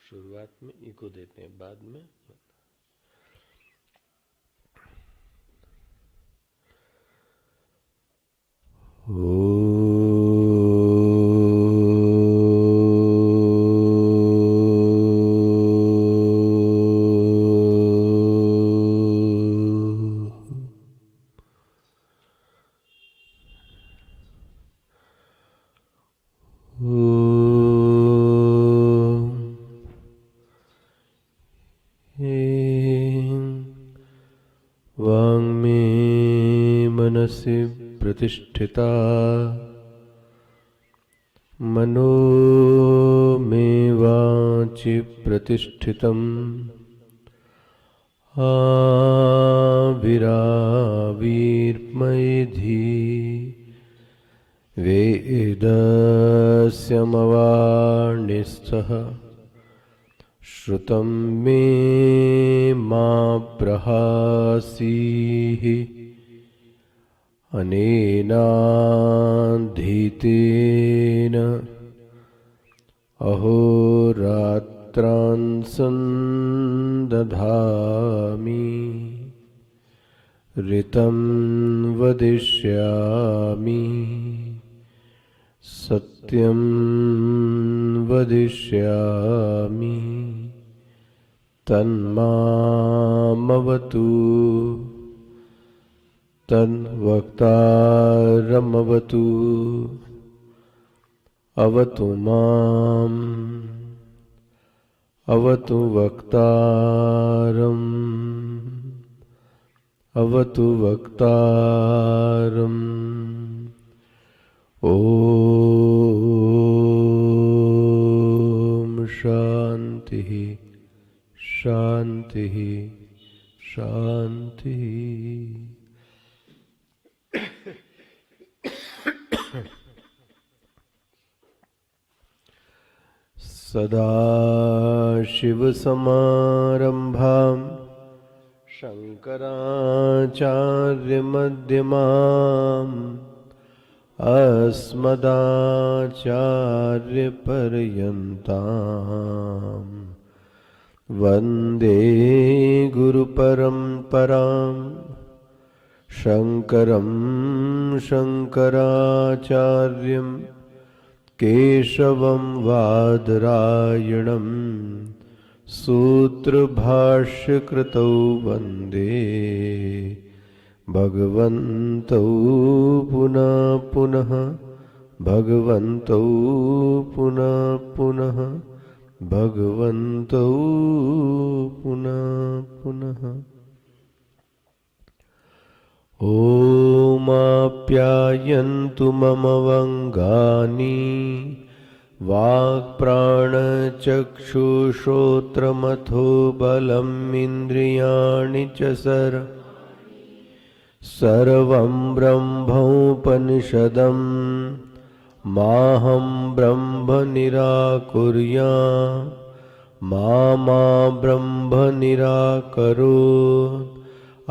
शुरुआत में इको देते हैं, बाद में प्रतिष्ठिता मनो में वाचि प्रतिष्ठितम् आविराविर्मयधि वेदस्यमवाणिस्थः श्रुतं मे मा प्रहासीः अनेनाधीतेन अहोरात्रान् सन्दधामि ऋतं वदिष्यामि सत्यं वदिष्यामि तन्मामवतु तन्वक्तारमवतु अवतु माम् अवतु वक्तारम् अवतु वक्तारम् ॐ शान्तिः शान्तिः शान्तिः। सदाशिवसमारम्भां शङ्कराचार्यमध्यमाम् अस्मदाचार्यपर्यन्तां वन्दे गुरुपरम्परां शङ्करं शङ्कराचार्यं केशवं वादरायणं सूत्रभाष्यकृतौ वन्दे भगवन्तौ पुनः पुनः भगवन्तौ पुनः पुनः भगवन्तौ पुनः पुनः। ओमाप्यायन्तु मम वङ्गानि वाक्प्राणचक्षुश्रोत्रमथो बलम् इन्द्रियाणि च सर्वं ब्रह्मोपनिषदं माहं ब्रह्म निराकुर्याम् मा ब्रह्म निराकरोत्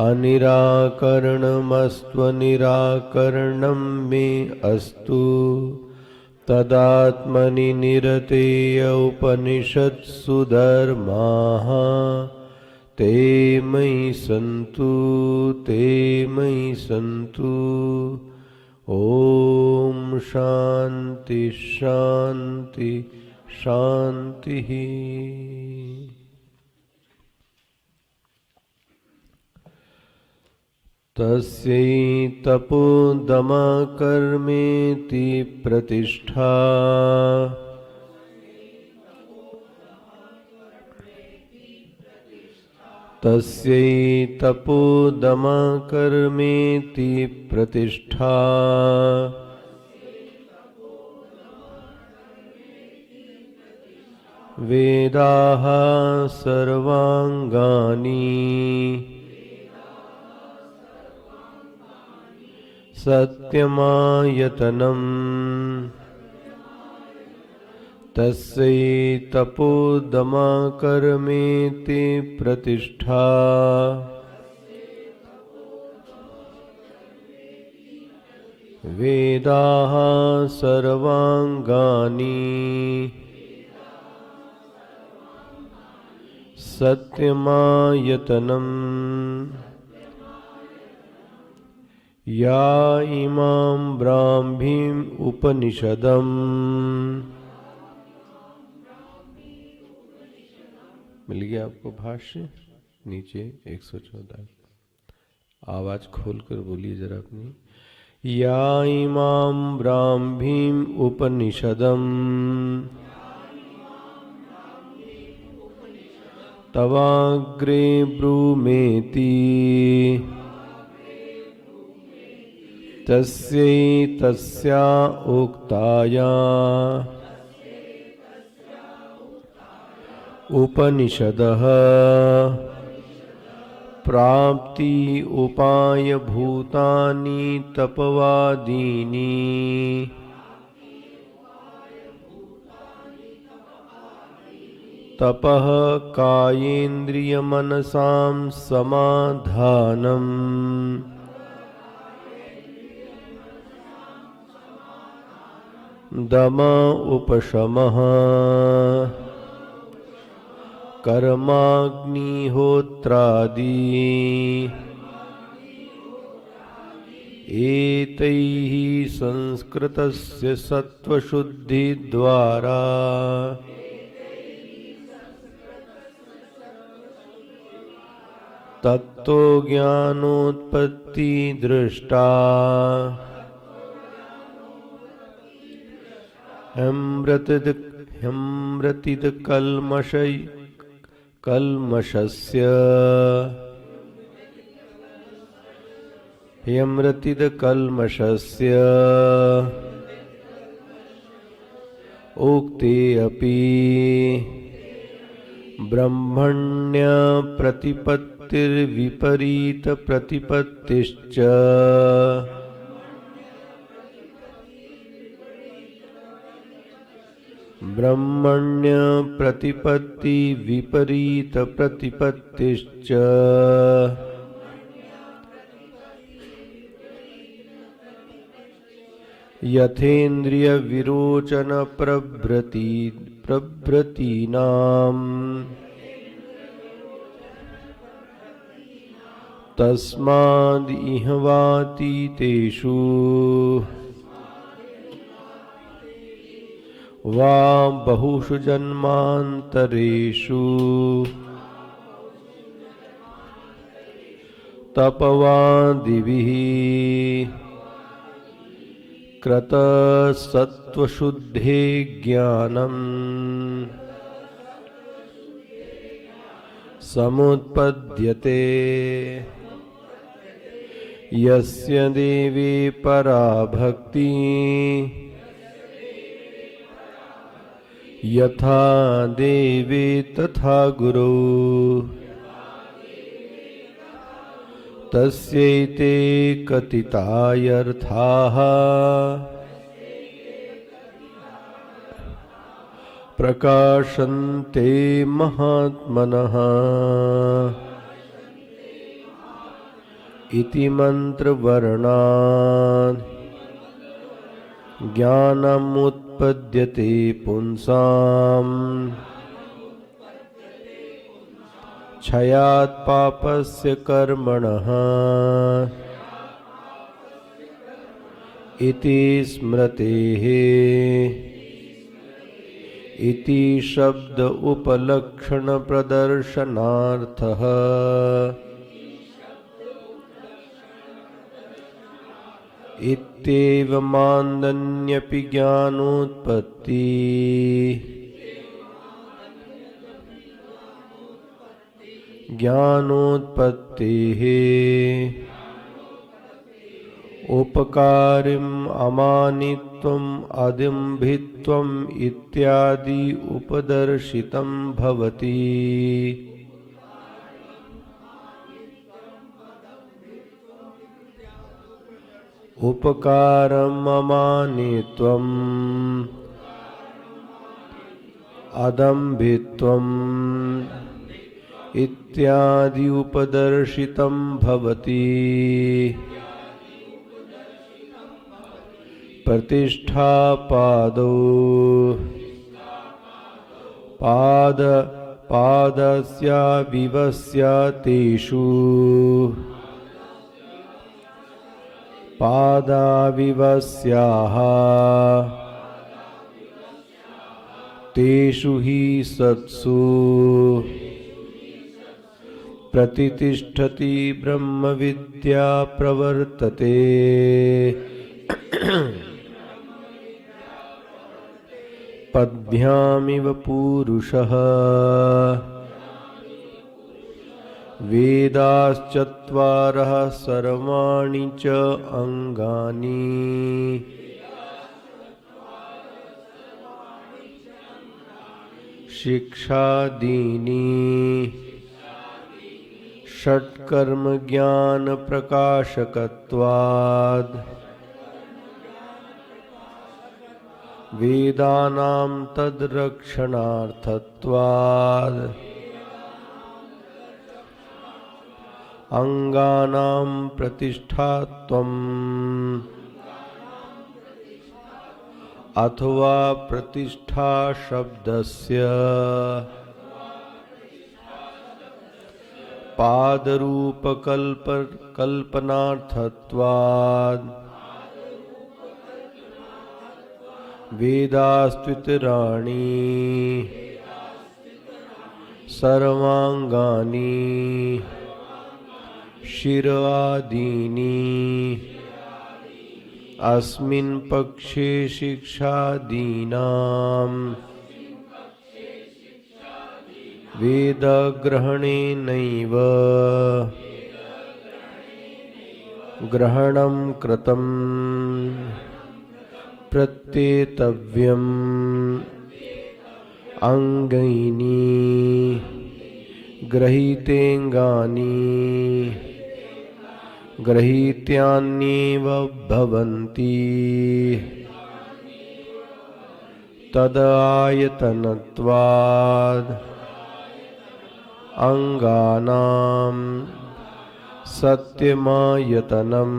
अनिराकरणमस्त्वनिराकरणं मे अस्तु तदात्मनि निरतेय उपनिषत्सु धर्माः ते मयि सन्तु ते मयि सन्तु। ॐ शान्ति शान्ति शान्तिः। तस्यै तपोदमकर्मेति प्रतिष्ठा तस्यै तपोदमकर्मेति प्रतिष्ठा वेदाः सर्वाङ्गानि सत्यमायतनम् तस्यै तपोदमाकर्मेति प्रतिष्ठा वेदाः सर्वांगानि सत्यमायतनम् या इमां ब्राह्मीं उपनिषदम् मिल गया आपको भाष्य नीचे 114। आवाज खोलकर बोलिए जरा अपनी। या इमां ब्राह्मीं उपनिषदम् तवाग्रे ब्रूमेति तस्यै तस्या उक्ताया उपनिषदः प्राप्ति उपाय भूतानि तपवादीनि तपः कायेन्द्रियमनसां समाधानम् दम उपशमः कर्माग्निहोत्रादि एतैः संस्कृतस्य सत्त्वशुद्धिद्वारा तत्तो ज्ञानोत्पत्ति दृष्टा ह्यमृतिद कल्मषस्य उक्ते अपि ब्रह्मण्य प्रतिपत्तिर्विपरीत प्रतिपत्तिश्च ब्रह्मण्य प्रतिपत्ति विपरीत प्रतिपत्तिश्च यथेन्द्रिय विरोचन प्रभृतीनां तस्माद् इहवातीतेषु वा बहुषु जन्मान्तरेषु तपवादिभिः कृतसत्त्वशुद्धे ज्ञानम् समुत्पद्यते यस्य देवे परा भक्ति यथा देवे तथा गुरु तस्यैते कथितायर्थाः प्रकाशन्ते महात्मनः इति मंत्रवर्णात् ज्ञानमुत्पद्यते पुंसाम् क्षयात् पापस्य कर्मणः इति स्मृतेः इति शब्द उपलक्षण प्रदर्शनार्थः इत्येवमादन्यपि ज्ञानोत्पत्ति ज्ञानोत्पत्तेः उपकारिम् अमानित्वम् अदम्भित्वम् इत्यादि उपदर्शितं भवति। उपकारम् अमानित्वम् अदम्भित्वम् इत्यादि उपदर्शितं भवति। प्रतिष्ठापादौ पादस्य विवस्य तेषु पादाविवस्याः तेषु हि सत्सु प्रतितिष्ठति ब्रह्मविद्या प्रवर्तते। पद्भ्यामिव पुरुषः वेदाश्चत्वारः सर्वाणि च अंगानि शिक्षादीनि षट्कर्म ज्ञान प्रकाशकत्वाद् वेदानां तद्रक्षणार्थत्वाद् अंगानां प्रतिष्ठात्वम् अथवा प्रतिष्ठा शब्दस्य पादरूपकल्पनार्थत्वाद् वेदास्त्वितराणि सर्वांगानि शिरादीनि अस्मिन् पक्षे शिक्षादीनां वेदग्रहणेनैव ग्रहणं कृतं प्रत्येतव्यम् अंगैनि गृहीतेऽङ्गानि गृहीत्यान्येव भवन्ति तदायतनत्वाद् अंगानां सत्यमायतनम्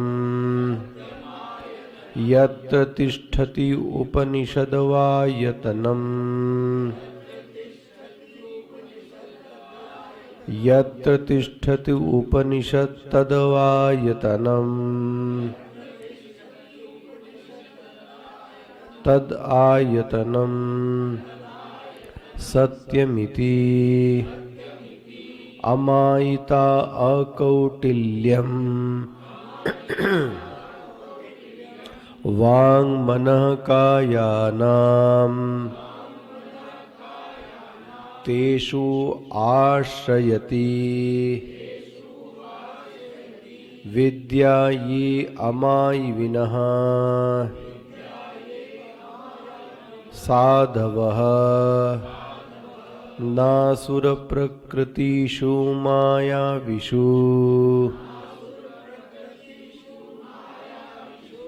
यत्र तिष्ठति उपनिषदवायतनम् यत्र तिष्ठति उपनिषत् तदवायतनम् तद आयतनम् सत्यमिति अमायिता अकौटिल्यम् वाङ्मनः कायानाम् तेषु आश्रयति विद्या ये अमायिविनः साधवः नासुरप्रकृतिषु मायाविषु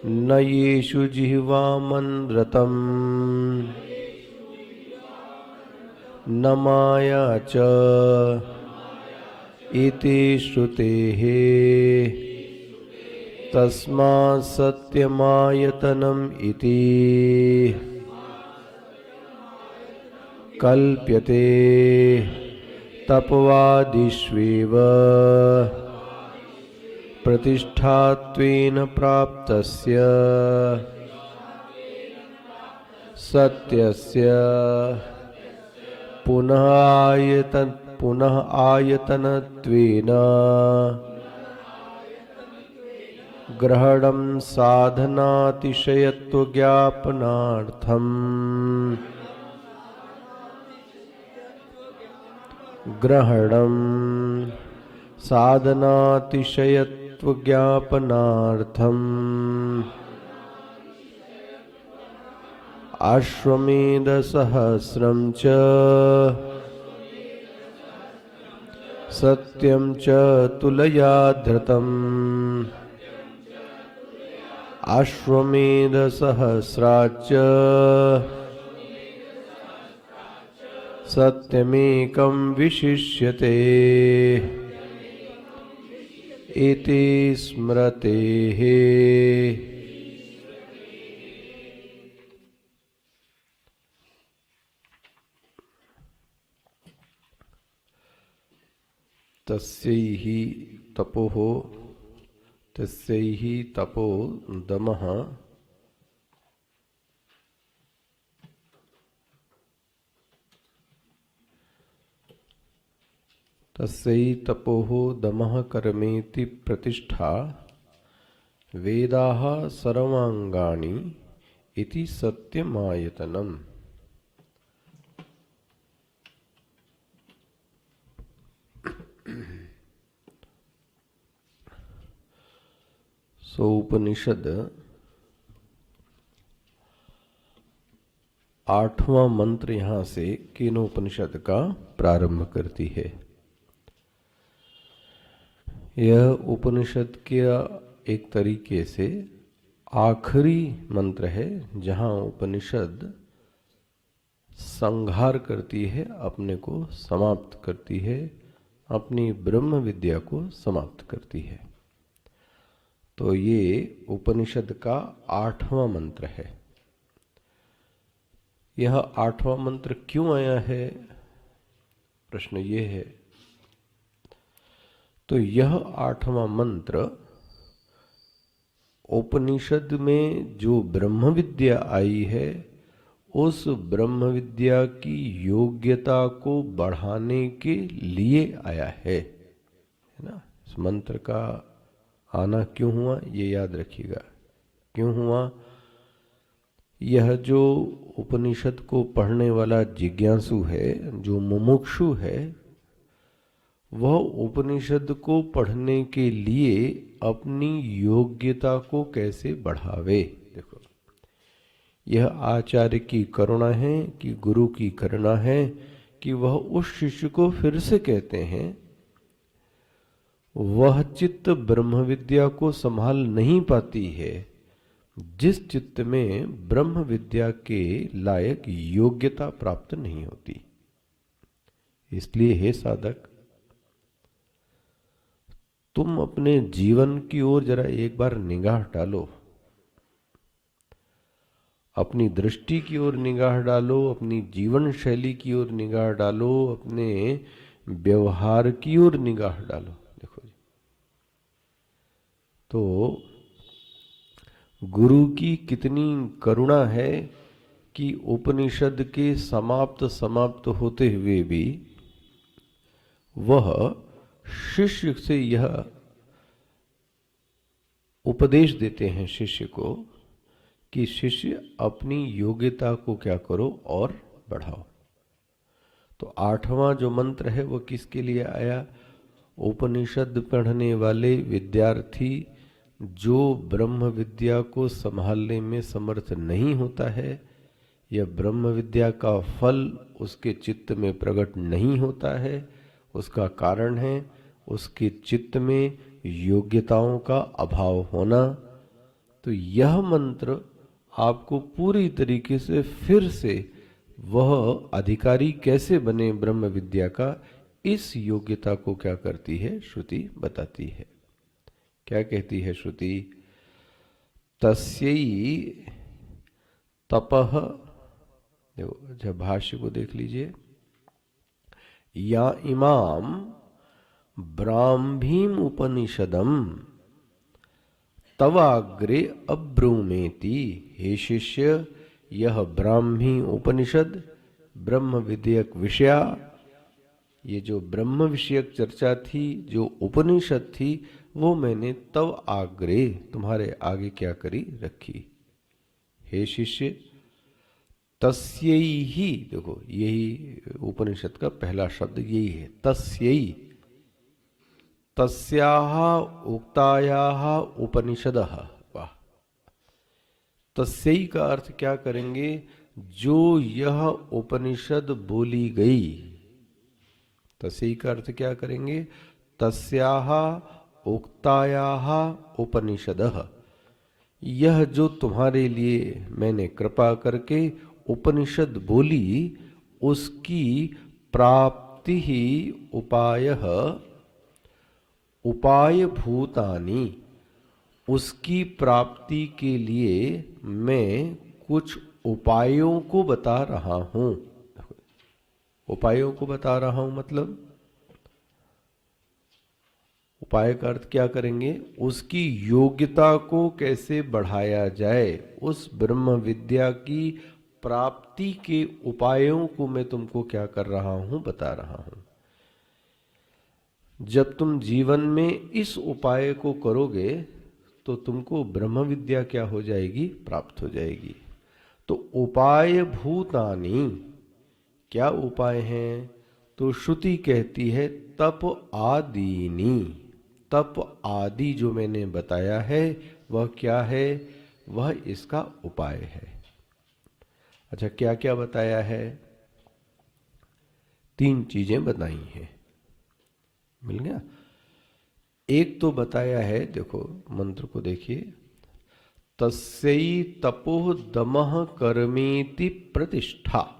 न येषु जिह्वामनृतम् न माया च इति श्रुतेः तस्मात् सत्यमायतनम् इति कल्प्यते तपवादिष्वेव प्रतिष्ठात्वेन प्राप्तस्य सत्यस्य पुनः आयतनत्वेन ग्रहणं साधनातिशयत्वज्ञापनार्थम् ग्रहणं साधनातिशयत्वज्ञापनार्थम् अश्वमेधसहस्रं च सत्यं च तुलया धृतम् अश्वमेधसहस्राच्च सत्यमेकं विशिष्यते इति स्मृतेः। तस्यैहि तपोः तस्यैहि तपो दमः तस्यै तपोः दमः कर्मेति प्रतिष्ठा वेदाः सर्वांगानि इति सत्यमायतनम्। सो उपनिषद 8वां मंत्र यहां से केनोपनिषद का प्रारंभ करती है। यह उपनिषद का एक तरीके से आखिरी मंत्र है, जहां उपनिषद संहार करती है, अपने को समाप्त करती है, अपनी ब्रह्म विद्या को समाप्त करती है। तो ये उपनिषद का 8वां मंत्र है। यह 8वां मंत्र क्यों आया है, प्रश्न ये है। तो यह 8वां मंत्र उपनिषद में जो ब्रह्म विद्या आई है, उस ब्रह्म विद्या की योग्यता को बढ़ाने के लिए आया है ना। इस मंत्र का आना क्यों हुआ, ये याद रखिएगा। क्यों हुआ? यह जो उपनिषद को पढ़ने वाला जिज्ञासु है, जो मुमुक्षु है, वह उपनिषद को पढ़ने के लिए अपनी योग्यता को कैसे बढ़ावे। देखो, यह आचार्य की करुणा है कि गुरु की करुणा है कि वह उस शिष्य को फिर से कहते हैं, वह चित्त ब्रह्म विद्या को संभाल नहीं पाती है जिस चित्त में ब्रह्म विद्या के लायक योग्यता प्राप्त नहीं होती। इसलिए हे साधक, तुम अपने जीवन की ओर जरा एक बार निगाह डालो, अपनी दृष्टि की ओर निगाह डालो, अपनी जीवन शैली की ओर निगाह डालो, अपने व्यवहार की ओर निगाह डालो। देखो जी, तो गुरु की कितनी करुणा है कि उपनिषद के समाप्त होते हुए भी वह शिष्य से यह उपदेश देते हैं शिष्य को कि शिष्य अपनी योग्यता को क्या करो और बढ़ाओ। तो 8वां जो मंत्र है वो किसके लिए आया? उपनिषद पढ़ने वाले विद्यार्थी जो ब्रह्म विद्या को संभालने में समर्थ नहीं होता है, यह ब्रह्म विद्या का फल उसके चित्त में प्रकट नहीं होता है। उसका कारण है उसके चित्त में योग्यताओं का अभाव होना। तो यह मंत्र आपको पूरी तरीके से फिर से वह अधिकारी कैसे बने ब्रह्म विद्या का, इस योग्यता को क्या करती है? श्रुति बताती है। क्या कहती है श्रुति? तस्यै तपः, देखो जब भाष्य को देख लीजिए, या इमाम ब्राह्मीम उपनिषदम तवाग्रे अब्रूमेति। हे शिष्य, यह ब्राह्मी उपनिषद ब्रह्म विषयक विषया, ये जो ब्रह्म विषयक चर्चा थी, जो उपनिषद थी, वो मैंने तव आग्रे, तुम्हारे आगे क्या करी? रखी। हे शिष्य, तस्यैहि, देखो यही उपनिषद का पहला शब्द यही है, तस्यै, तस्याः उक्तायाः उपनिषदः। वाह! तस्यै का अर्थ क्या करेंगे? जो यह उपनिषद बोली गई। तस्यै का अर्थ क्या करेंगे? तस्याः उक्तायाः उपनिषदः। यह जो तुम्हारे लिए मैंने कृपा करके उपनिषद बोली, उसकी प्राप्ति ही उपायः उपाय भूतानि, उसकी प्राप्ति के लिए मैं कुछ उपायों को बता रहा हूं। उपायों को बता रहा हूं मतलब उपाय का अर्थ क्या करेंगे, उसकी योग्यता को कैसे बढ़ाया जाए, उस ब्रह्म विद्या की प्राप्ति के उपायों को मैं तुमको क्या कर रहा हूं, बता रहा हूं। जब तुम जीवन में इस उपाय को करोगे तो तुमको ब्रह्म विद्या क्या हो जाएगी, प्राप्त हो जाएगी। तो उपाय भूतानि, क्या उपाय हैं, तो श्रुति कहती है तप आदीनी। तप आदि जो मैंने बताया है वह क्या है, वह इसका उपाय है। अच्छा, क्या क्या बताया है, 3 चीजें बताई हैं, मिल गया। एक तो बताया है, देखो मंत्र को देखिए, तस्यै तपोः दमः कर्मेति प्रतिष्ठा।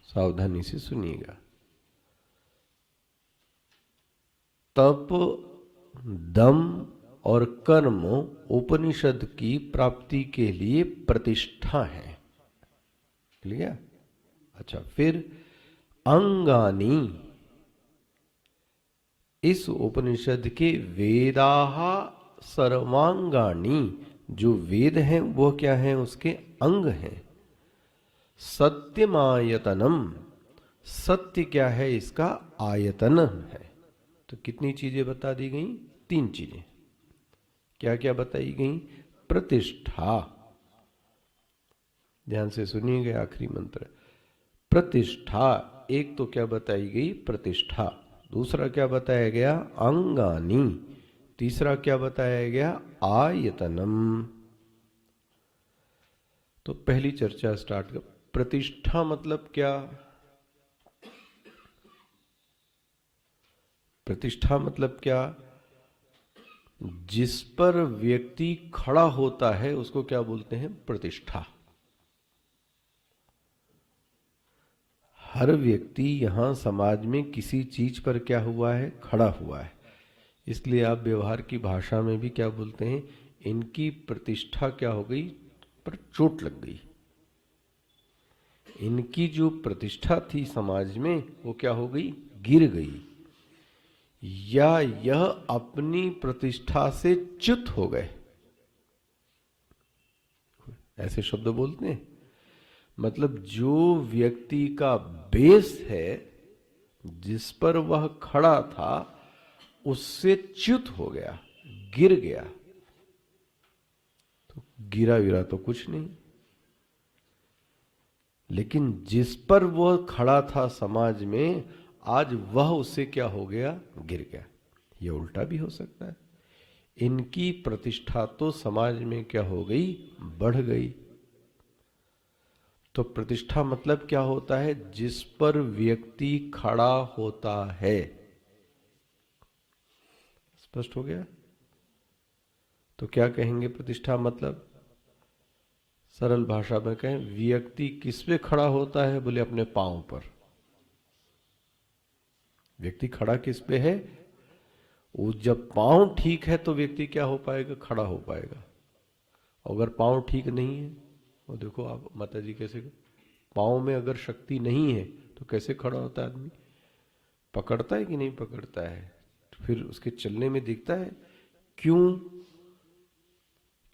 सावधानी से सुनिएगा। तप, दम और कर्म उपनिषद की प्राप्ति के लिए प्रतिष्ठा है, ठीक है। अच्छा, फिर अंगानी, इस उपनिषद के वेदाः सर्वांगानी, जो वेद हैं वो क्या हैं, उसके अंग हैं। सत्यमायतनम, सत्य क्या है, इसका आयतन है। तो कितनी चीजें बता दी गई, 3 चीजें। क्या क्या बताई गई, प्रतिष्ठा, ध्यान से सुनिएगा आखिरी मंत्र, प्रतिष्ठा। एक तो क्या बताई गई, प्रतिष्ठा। दूसरा क्या बताया गया, अंगानी। तीसरा क्या बताया गया, आयतनम। तो पहली चर्चा स्टार्ट कर। प्रतिष्ठा मतलब क्या, प्रतिष्ठा मतलब क्या, जिस पर व्यक्ति खड़ा होता है उसको क्या बोलते हैं, प्रतिष्ठा। हर व्यक्ति यहां समाज में किसी चीज पर क्या हुआ है, खड़ा हुआ है। इसलिए आप व्यवहार की भाषा में भी क्या बोलते हैं, इनकी प्रतिष्ठा क्या हो गई, पर चोट लग गई। इनकी जो प्रतिष्ठा थी समाज में वो क्या हो गई, गिर गई, या यह अपनी प्रतिष्ठा से च्युत हो गए। ऐसे शब्द बोलते हैं, मतलब जो व्यक्ति का बेस है, जिस पर वह खड़ा था, उससे च्युत हो गया, गिर गया। तो गिरा विरा तो कुछ नहीं, लेकिन जिस पर वह खड़ा था समाज में, आज वह उससे क्या हो गया, गिर गया। यह उल्टा भी हो सकता है। इनकी प्रतिष्ठा तो समाज में क्या हो गई, बढ़ गई। तो प्रतिष्ठा मतलब क्या होता है, जिस पर व्यक्ति खड़ा होता है। स्पष्ट हो गया। तो क्या कहेंगे प्रतिष्ठा मतलब, सरल भाषा में कहें, व्यक्ति किस पे खड़ा होता है, बोले अपने पांव पर। व्यक्ति खड़ा किस पे है, वो जब पांव ठीक है तो व्यक्ति क्या हो पाएगा, खड़ा हो पाएगा। अगर पांव ठीक नहीं है, वो देखो आप माता जी कैसे, पांव में अगर शक्ति नहीं है तो कैसे खड़ा होता है आदमी, पकड़ता है कि नहीं पकड़ता है, तो फिर उसके चलने में दिखता है। क्यों,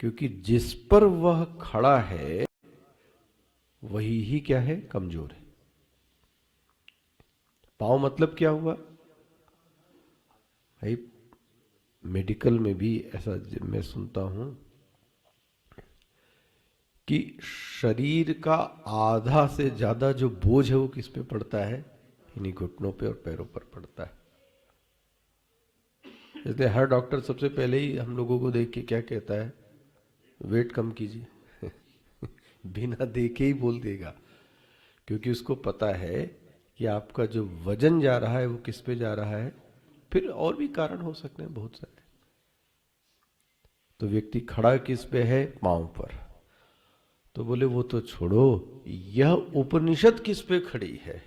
क्योंकि जिस पर वह खड़ा है वही ही क्या है, कमजोर है। पांव मतलब क्या हुआ भाई, मेडिकल में भी ऐसा मैं सुनता हूं कि शरीर का आधा से ज्यादा जो बोझ है वो किस पे पड़ता है, इन्हीं घुटनों पे और पैरों पर पड़ता है। इसलिए हर डॉक्टर सबसे पहले ही हम लोगों को देख के क्या कहता है, वेट कम कीजिए बिना देखे ही बोल देगा, क्योंकि उसको पता है कि आपका जो वजन जा रहा है वो किस पे जा रहा है। फिर और भी कारण हो सकते हैं बहुत सारे। तो व्यक्ति खड़ा किस पे है, पांव पर। तो बोले वो तो छोड़ो, यह उपनिषद किस पे खड़ी है?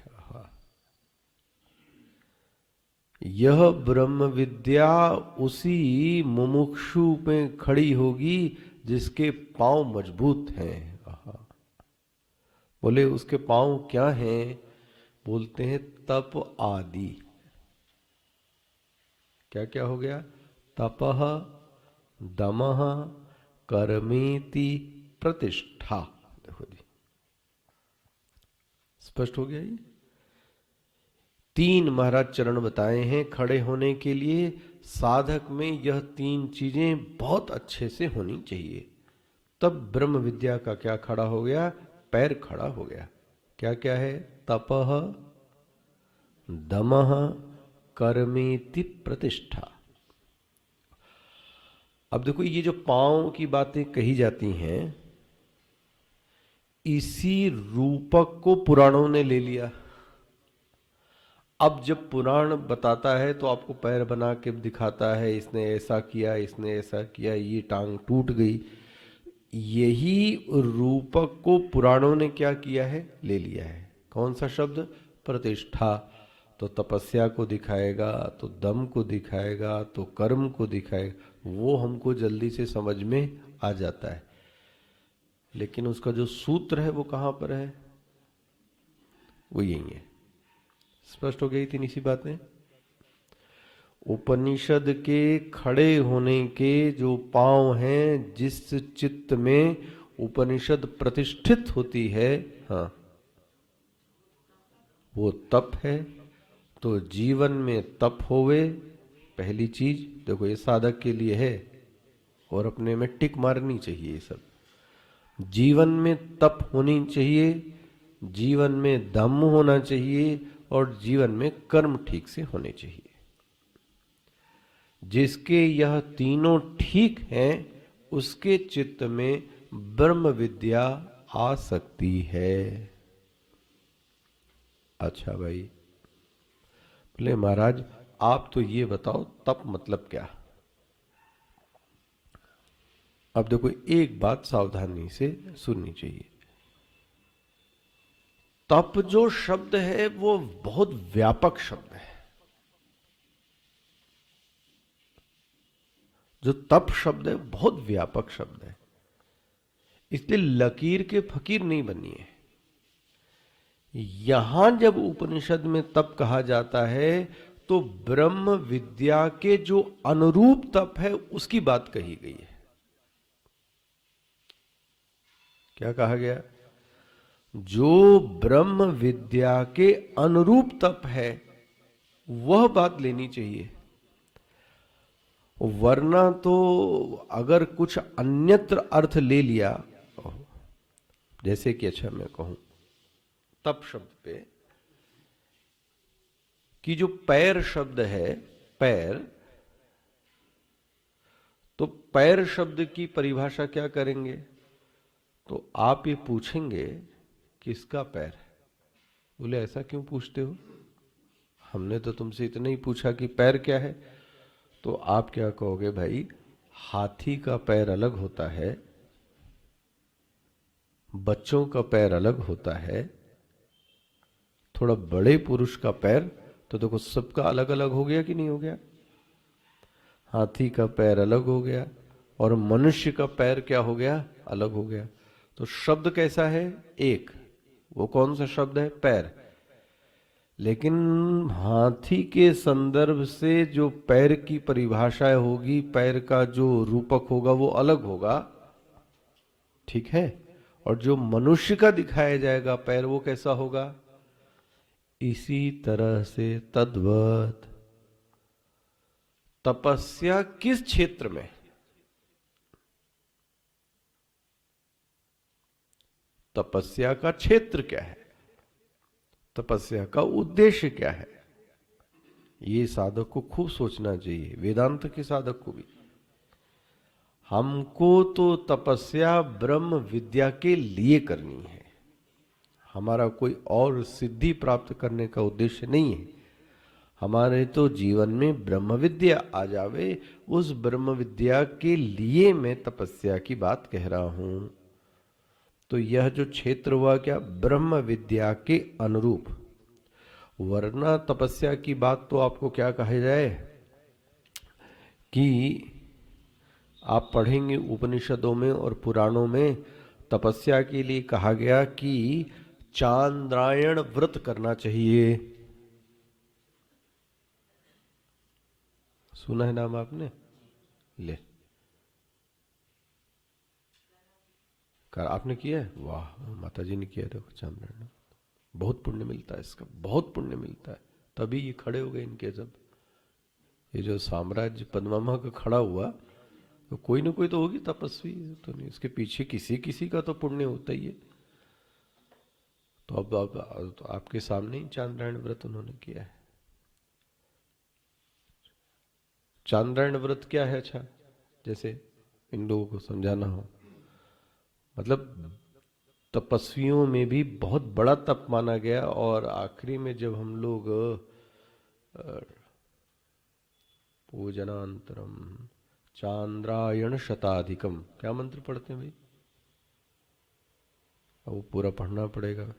यह ब्रह्म विद्या उसी मुमुक्षु में खड़ी होगी जिसके पांव मजबूत हैं। बोले उसके पांव क्या हैं? बोलते हैं तप आदि। क्या क्या हो गया? तपः, दमः, कर्मेति, प्रतिष्ठा। देखो जी, स्पष्ट हो गया। ये 3 महाराज चरण बताए हैं खड़े होने के लिए। साधक में यह 3 चीजें बहुत अच्छे से होनी चाहिए, तब ब्रह्म विद्या का क्या खड़ा हो गया? पैर खड़ा हो गया। क्या क्या है? तपः, दमः, कर्मेति, प्रतिष्ठा। अब देखो, ये जो पांव की बातें कही जाती हैं, इसी रूपक को पुराणों ने ले लिया। अब जब पुराण बताता है तो आपको पैर बना के दिखाता है, इसने ऐसा किया, इसने ऐसा किया, ये टांग टूट गई। यही रूपक को पुराणों ने क्या किया है? ले लिया है। कौन सा शब्द? प्रतिष्ठा। तो तपस्या को दिखाएगा, तो दम को दिखाएगा, तो कर्म को दिखाएगा। वो हमको जल्दी से समझ में आ जाता है, लेकिन उसका जो सूत्र है वो कहाँ पर है? वो यही है। स्पष्ट हो गई इतनी सी बातें। उपनिषद के खड़े होने के जो पांव हैं, जिस चित्त में उपनिषद प्रतिष्ठित होती है, हाँ, वो तप है। तो जीवन में तप होवे, पहली चीज। देखो, ये साधक के लिए है और अपने में टिक मारनी चाहिए। ये सब जीवन में तप होनी चाहिए, जीवन में दम होना चाहिए, और जीवन में कर्म ठीक से होने चाहिए। जिसके यह तीनों ठीक हैं, उसके चित्त में ब्रह्म विद्या आ सकती है। अच्छा भाई, बोले महाराज आप तो ये बताओ तप मतलब क्या? अब देखो, एक बात सावधानी से सुननी चाहिए। तप जो शब्द है वो बहुत व्यापक शब्द है। जो तप शब्द है बहुत व्यापक शब्द है, इसलिए लकीर के फकीर नहीं बनिए। यहां जब उपनिषद में तप कहा जाता है तो ब्रह्म विद्या के जो अनुरूप तप है उसकी बात कही गई है। क्या कहा गया? जो ब्रह्म विद्या के अनुरूप तप है वह बात लेनी चाहिए, वरना तो अगर कुछ अन्यत्र अर्थ ले लिया, जैसे कि अच्छा मैं कहूं तप शब्द पे कि जो पैर शब्द है, पैर, तो पैर शब्द की परिभाषा क्या करेंगे? तो आप ये पूछेंगे किसका पैर? बोले ऐसा क्यों पूछते हो? हमने तो तुमसे इतना ही पूछा कि पैर क्या है। तो आप क्या कहोगे? भाई, हाथी का पैर अलग होता है, बच्चों का पैर अलग होता है, थोड़ा बड़े पुरुष का पैर, तो देखो सबका अलग अलग हो गया कि नहीं हो गया? हाथी का पैर अलग हो गया और मनुष्य का पैर क्या हो गया? अलग हो गया। तो शब्द कैसा है? एक। वो कौन सा शब्द है? पैर। लेकिन हाथी के संदर्भ से जो पैर की परिभाषा होगी, पैर का जो रूपक होगा वो अलग होगा, ठीक है? और जो मनुष्य का दिखाया जाएगा पैर, वो कैसा होगा? इसी तरह से तद्वत तपस्या किस क्षेत्र में, तपस्या का क्षेत्र क्या है, तपस्या का उद्देश्य क्या है, ये साधक को खूब सोचना चाहिए, वेदांत के साधक को भी। हमको तो तपस्या ब्रह्म विद्या के लिए करनी है, हमारा कोई और सिद्धि प्राप्त करने का उद्देश्य नहीं है। हमारे तो जीवन में ब्रह्म विद्या आ जावे, उस ब्रह्म विद्या के लिए मैं तपस्या की बात कह रहा हूं। तो यह जो क्षेत्र हुआ क्या, ब्रह्म विद्या के अनुरूप। वरना तपस्या की बात तो आपको क्या कहा जाए कि आप पढ़ेंगे उपनिषदों में और पुराणों में, तपस्या के लिए कहा गया कि चांद्रायण व्रत करना चाहिए। सुना है नाम आपने? ले कर आपने किया है? वाह, माता जी ने किया। देखो चांद्रायण बहुत पुण्य मिलता है, इसका बहुत पुण्य मिलता है। तभी ये खड़े हो गए इनके सब, ये जो साम्राज्य पद्मामा का खड़ा हुआ, तो कोई ना कोई तो होगी तपस्वी, तो नहीं इसके पीछे किसी किसी का तो पुण्य होता ही है। तो अब तो आपके सामने ही चांद्रायण व्रत उन्होंने किया है। चांद्रायण व्रत क्या है? अच्छा, जैसे इन लोगों को समझाना हो, मतलब तपस्वियों में भी बहुत बड़ा तप माना गया। और आखिरी में जब हम लोग पूजनांतरम चांद्रायण शताधिकम, क्या मंत्र पढ़ते हैं भाई? अब वो पूरा पढ़ना पड़ेगा।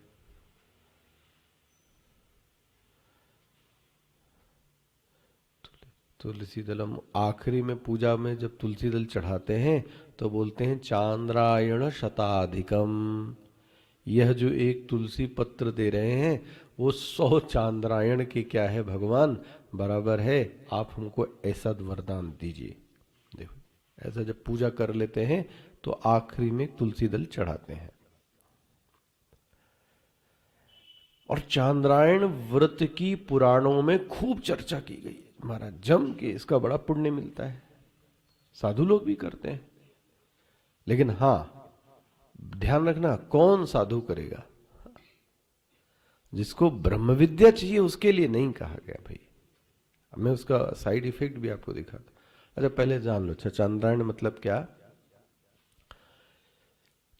तुलसी दलम, आखिरी में पूजा में जब तुलसी दल चढ़ाते हैं तो बोलते हैं चांद्रायण शताधिकम। यह जो एक तुलसी पत्र दे रहे हैं वो 100 चांद्रायण के क्या है भगवान बराबर है। आप हमको ऐसा वरदान दीजिए। देखो, ऐसा जब पूजा कर लेते हैं तो आखिरी में तुलसी दल चढ़ाते हैं। और चांद्रायण व्रत की पुराणों में खूब चर्चा की गई है महाराज, जम के। इसका बड़ा पुण्य मिलता है, साधु लोग भी करते हैं। लेकिन हाँ, ध्यान रखना, कौन साधु करेगा? जिसको ब्रह्म विद्या चाहिए उसके लिए नहीं कहा गया भाई। मैं उसका साइड इफेक्ट भी आपको दिखाता। अच्छा, पहले जान लो, अच्छा चांद्रायण मतलब क्या?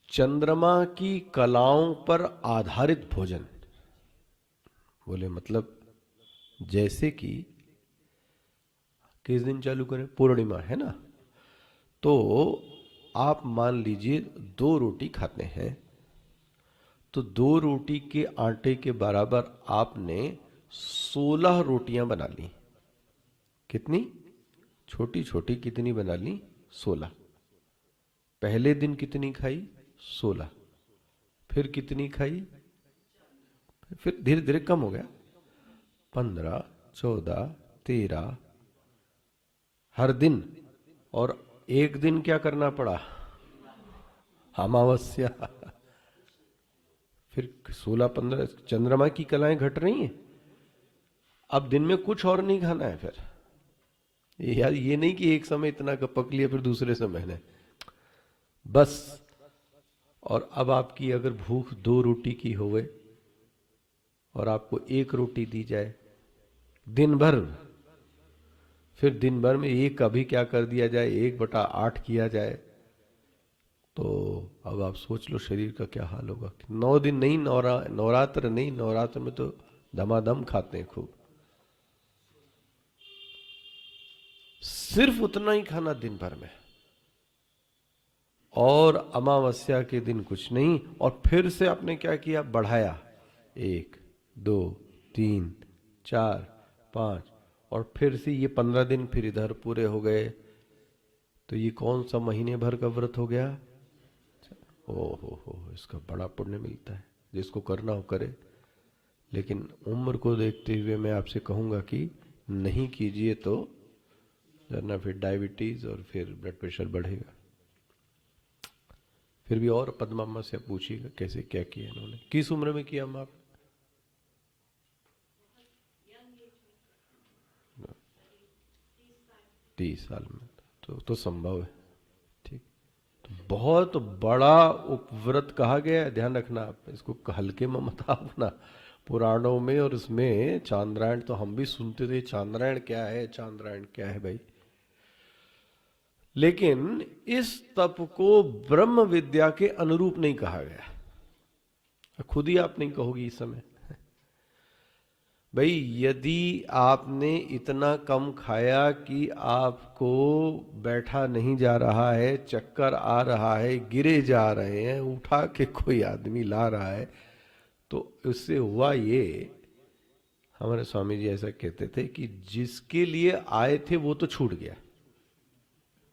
चंद्रमा की कलाओं पर आधारित भोजन। बोले मतलब जैसे कि किस दिन चालू करें? पूर्णिमा है ना, तो आप मान लीजिए 2 रोटी खाते हैं, तो 2 रोटी के आटे के बराबर आपने 16 रोटियां बना ली। कितनी? छोटी छोटी कितनी बना ली? 16। पहले दिन कितनी खाई? 16। फिर कितनी खाई? फिर धीरे धीरे कम हो गया, 15, 14, 13 हर दिन। और एक दिन क्या करना पड़ा? अमावस्या। फिर 16, 15, चंद्रमा की कलाएं घट रही हैं। अब दिन में कुछ और नहीं खाना है फिर। यार ये नहीं कि एक समय इतना का पक लिया फिर दूसरे समय नहीं, बस। और अब आपकी अगर भूख 2 रोटी की होवे और आपको 1 रोटी दी जाए दिन भर, फिर दिन भर में एक अभी क्या कर दिया जाए, 1/8 किया जाए, तो अब आप सोच लो शरीर का क्या हाल होगा। 9 दिन नहीं, नवरात्र नहीं, नवरात्र में तो धमाधम खाते हैं खूब। सिर्फ उतना ही खाना दिन भर में, और अमावस्या के दिन कुछ नहीं। और फिर से आपने क्या किया? बढ़ाया, 1, 2, 3, 4, 5, और फिर से ये 15 दिन फिर इधर पूरे हो गए। तो ये कौन सा महीने भर का व्रत हो गया? हो, इसका बड़ा पुण्य मिलता है, जिसको करना हो करे। लेकिन उम्र को देखते हुए मैं आपसे कहूंगा कि नहीं कीजिए तो ना फिर डायबिटीज और फिर ब्लड प्रेशर बढ़ेगा। फिर भी और पद्मामा से पूछिएगा कैसे क्या किया इन्होंने, किस उम्र में किया आप? तीस साल में तो संभव है। ठीक, तो बहुत बड़ा उपव्रत कहा गया है, ध्यान रखना आप इसको, हल्के में मत अपना। पुराणों में और इसमें चांद्रायण तो हम भी सुनते थे, चांद्रायण क्या है, चांद्रायण क्या है भाई। लेकिन इस तप को ब्रह्म विद्या के अनुरूप नहीं कहा गया। खुद ही आप नहीं कहोगी इस समय। भाई यदि आपने इतना कम खाया कि आपको बैठा नहीं जा रहा है, चक्कर आ रहा है, गिरे जा रहे हैं, उठा के कोई आदमी ला रहा है, तो उससे हुआ ये, हमारे स्वामी जी ऐसा कहते थे कि जिसके लिए आए थे वो तो छूट गया।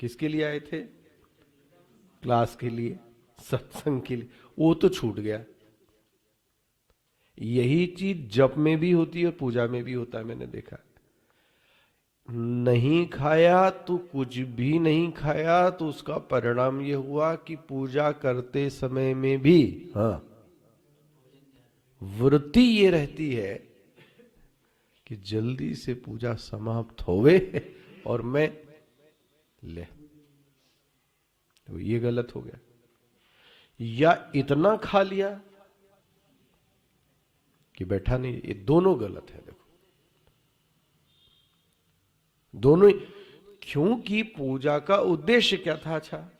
किसके लिए आए थे? क्लास के लिए, सत्संग के लिए, वो तो छूट गया। यही चीज जप में भी होती है और पूजा में भी होता है, मैंने देखा। नहीं खाया तो कुछ भी नहीं खाया तो उसका परिणाम यह हुआ कि पूजा करते समय में भी, हाँ, वृत्ति ये रहती है कि जल्दी से पूजा समाप्त होवे और मैं ले, तो ये गलत हो गया। या इतना खा लिया कि बैठा नहीं, ये दोनों गलत है। देखो दोनों ही, क्योंकि पूजा का उद्देश्य क्या था? अच्छा,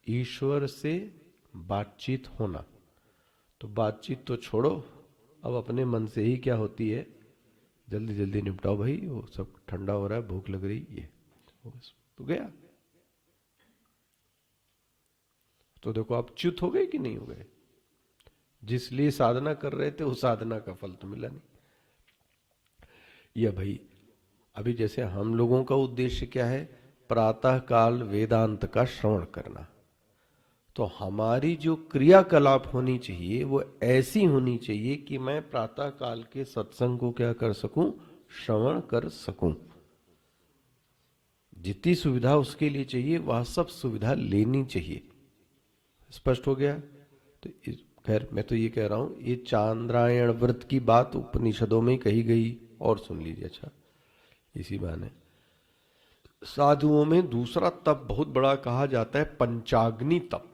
ईश्वर से बातचीत होना। तो बातचीत तो छोड़ो, अब अपने मन से ही क्या होती है, जल्दी जल्दी निपटाओ भाई, वो सब ठंडा हो रहा है, भूख लग रही, ये तो गया। तो देखो आप च्युत हो गए कि नहीं हो गए? जिस लिए साधना कर रहे थे, उस साधना का फल तो मिला नहीं। या भाई अभी जैसे हम लोगों का उद्देश्य क्या है? प्रातः काल वेदांत का श्रवण करना। तो हमारी जो क्रियाकलाप होनी चाहिए वो ऐसी होनी चाहिए कि मैं प्रातः काल के सत्संग को क्या कर सकूं? श्रवण कर सकूं। जितनी सुविधा उसके लिए चाहिए वह सब सुविधा लेनी चाहिए। स्पष्ट हो गया? तो खैर मैं तो ये कह रहा हूं, ये चांद्रायण व्रत की बात उपनिषदों में कही गई, और सुन लीजिए। अच्छा, इसी बहाने साधुओं में दूसरा तप बहुत बड़ा कहा जाता है, पंचाग्नि तप।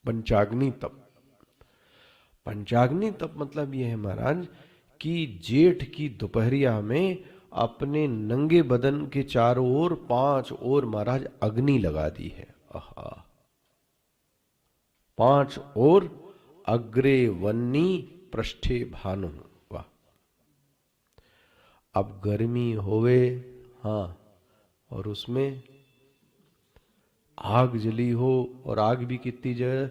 पंचाग्नि तप, पंचाग्नि तप मतलब यह है महाराज कि जेठ की दोपहरिया में अपने नंगे बदन के चारों ओर 5 ओर महाराज अग्नि लगा दी है। आहा, 5 ओर अग्रे वन्नी पृष्ठे भानु। वाह! अब गर्मी होवे, हाँ, और उसमें आग जली हो, और आग भी कितनी जगह?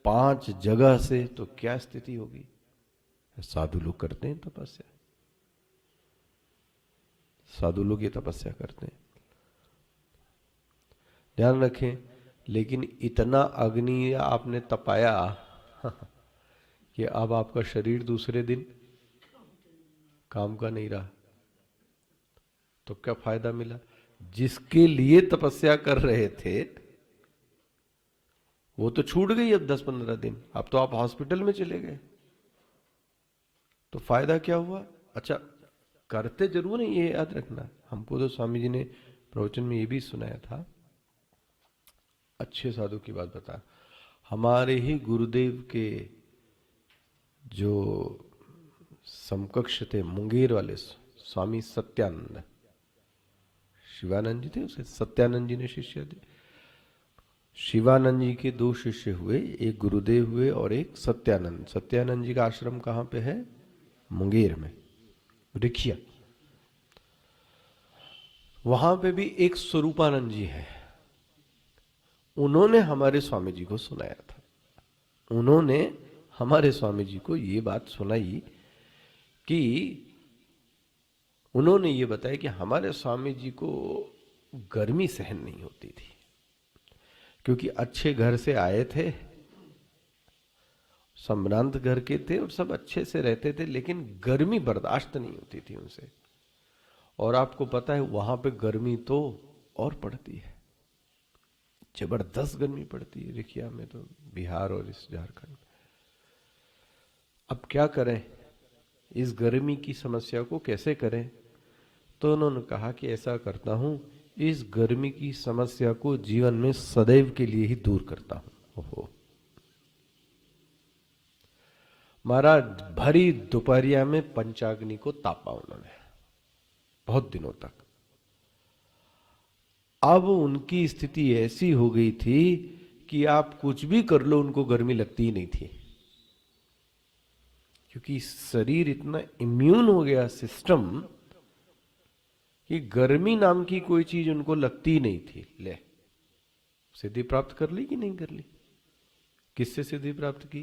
5 जगह से, तो क्या स्थिति होगी? साधु लोग करते हैं तपस्या, साधु लोग ये तपस्या करते हैं, ध्यान रखें। लेकिन इतना अग्नि आपने तपाया कि अब आपका शरीर दूसरे दिन काम का नहीं रहा, तो क्या फायदा मिला? जिसके लिए तपस्या कर रहे थे वो तो छूट गई अब 10-15 दिन, अब तो आप हॉस्पिटल में चले गए, तो फायदा क्या हुआ? अच्छा, करते जरूर है, ये याद रखना। हमको तो स्वामी जी ने प्रवचन में ये भी सुनाया था, अच्छे साधु की बात बता। हमारे ही गुरुदेव के जो समकक्ष थे, मुंगेर वाले स्वामी सत्यानंद, शिवानंद जी थे, उसे सत्यानंद जी ने शिष्य थे। शिवानंद जी के 2 शिष्य हुए, एक गुरुदेव हुए और एक सत्यानंद। सत्यानंद जी का आश्रम कहां पे है? मुंगेर में, रिखिया। वहां पे भी एक स्वरूपानंद जी है, उन्होंने हमारे स्वामी जी को सुनाया था। उन्होंने हमारे स्वामी जी को ये बात सुनाई कि उन्होंने ये बताया कि हमारे स्वामी जी को गर्मी सहन नहीं होती थी, क्योंकि अच्छे घर से आए थे, संभ्रांत घर के थे और सब अच्छे से रहते थे, लेकिन गर्मी बर्दाश्त नहीं होती थी उनसे। और आपको पता है वहां पे गर्मी तो और पड़ती है, जबरदस्त गर्मी पड़ती है रिखिया में, तो बिहार और इस झारखंड में। अब क्या करें, इस गर्मी की समस्या को कैसे करें? तो उन्होंने कहा कि ऐसा करता हूं, इस गर्मी की समस्या को जीवन में सदैव के लिए ही दूर करता हूं। ओहो महाराज, भरी दोपहरिया में पंचाग्नि को तापा उन्होंने बहुत दिनों तक। अब उनकी स्थिति ऐसी हो गई थी कि आप कुछ भी कर लो, उनको गर्मी लगती ही नहीं थी। क्योंकि शरीर इतना इम्यून हो गया, सिस्टम, कि गर्मी नाम की कोई चीज उनको लगती नहीं थी। ले, सिद्धि प्राप्त कर ली कि नहीं कर ली? किससे सिद्धि प्राप्त की?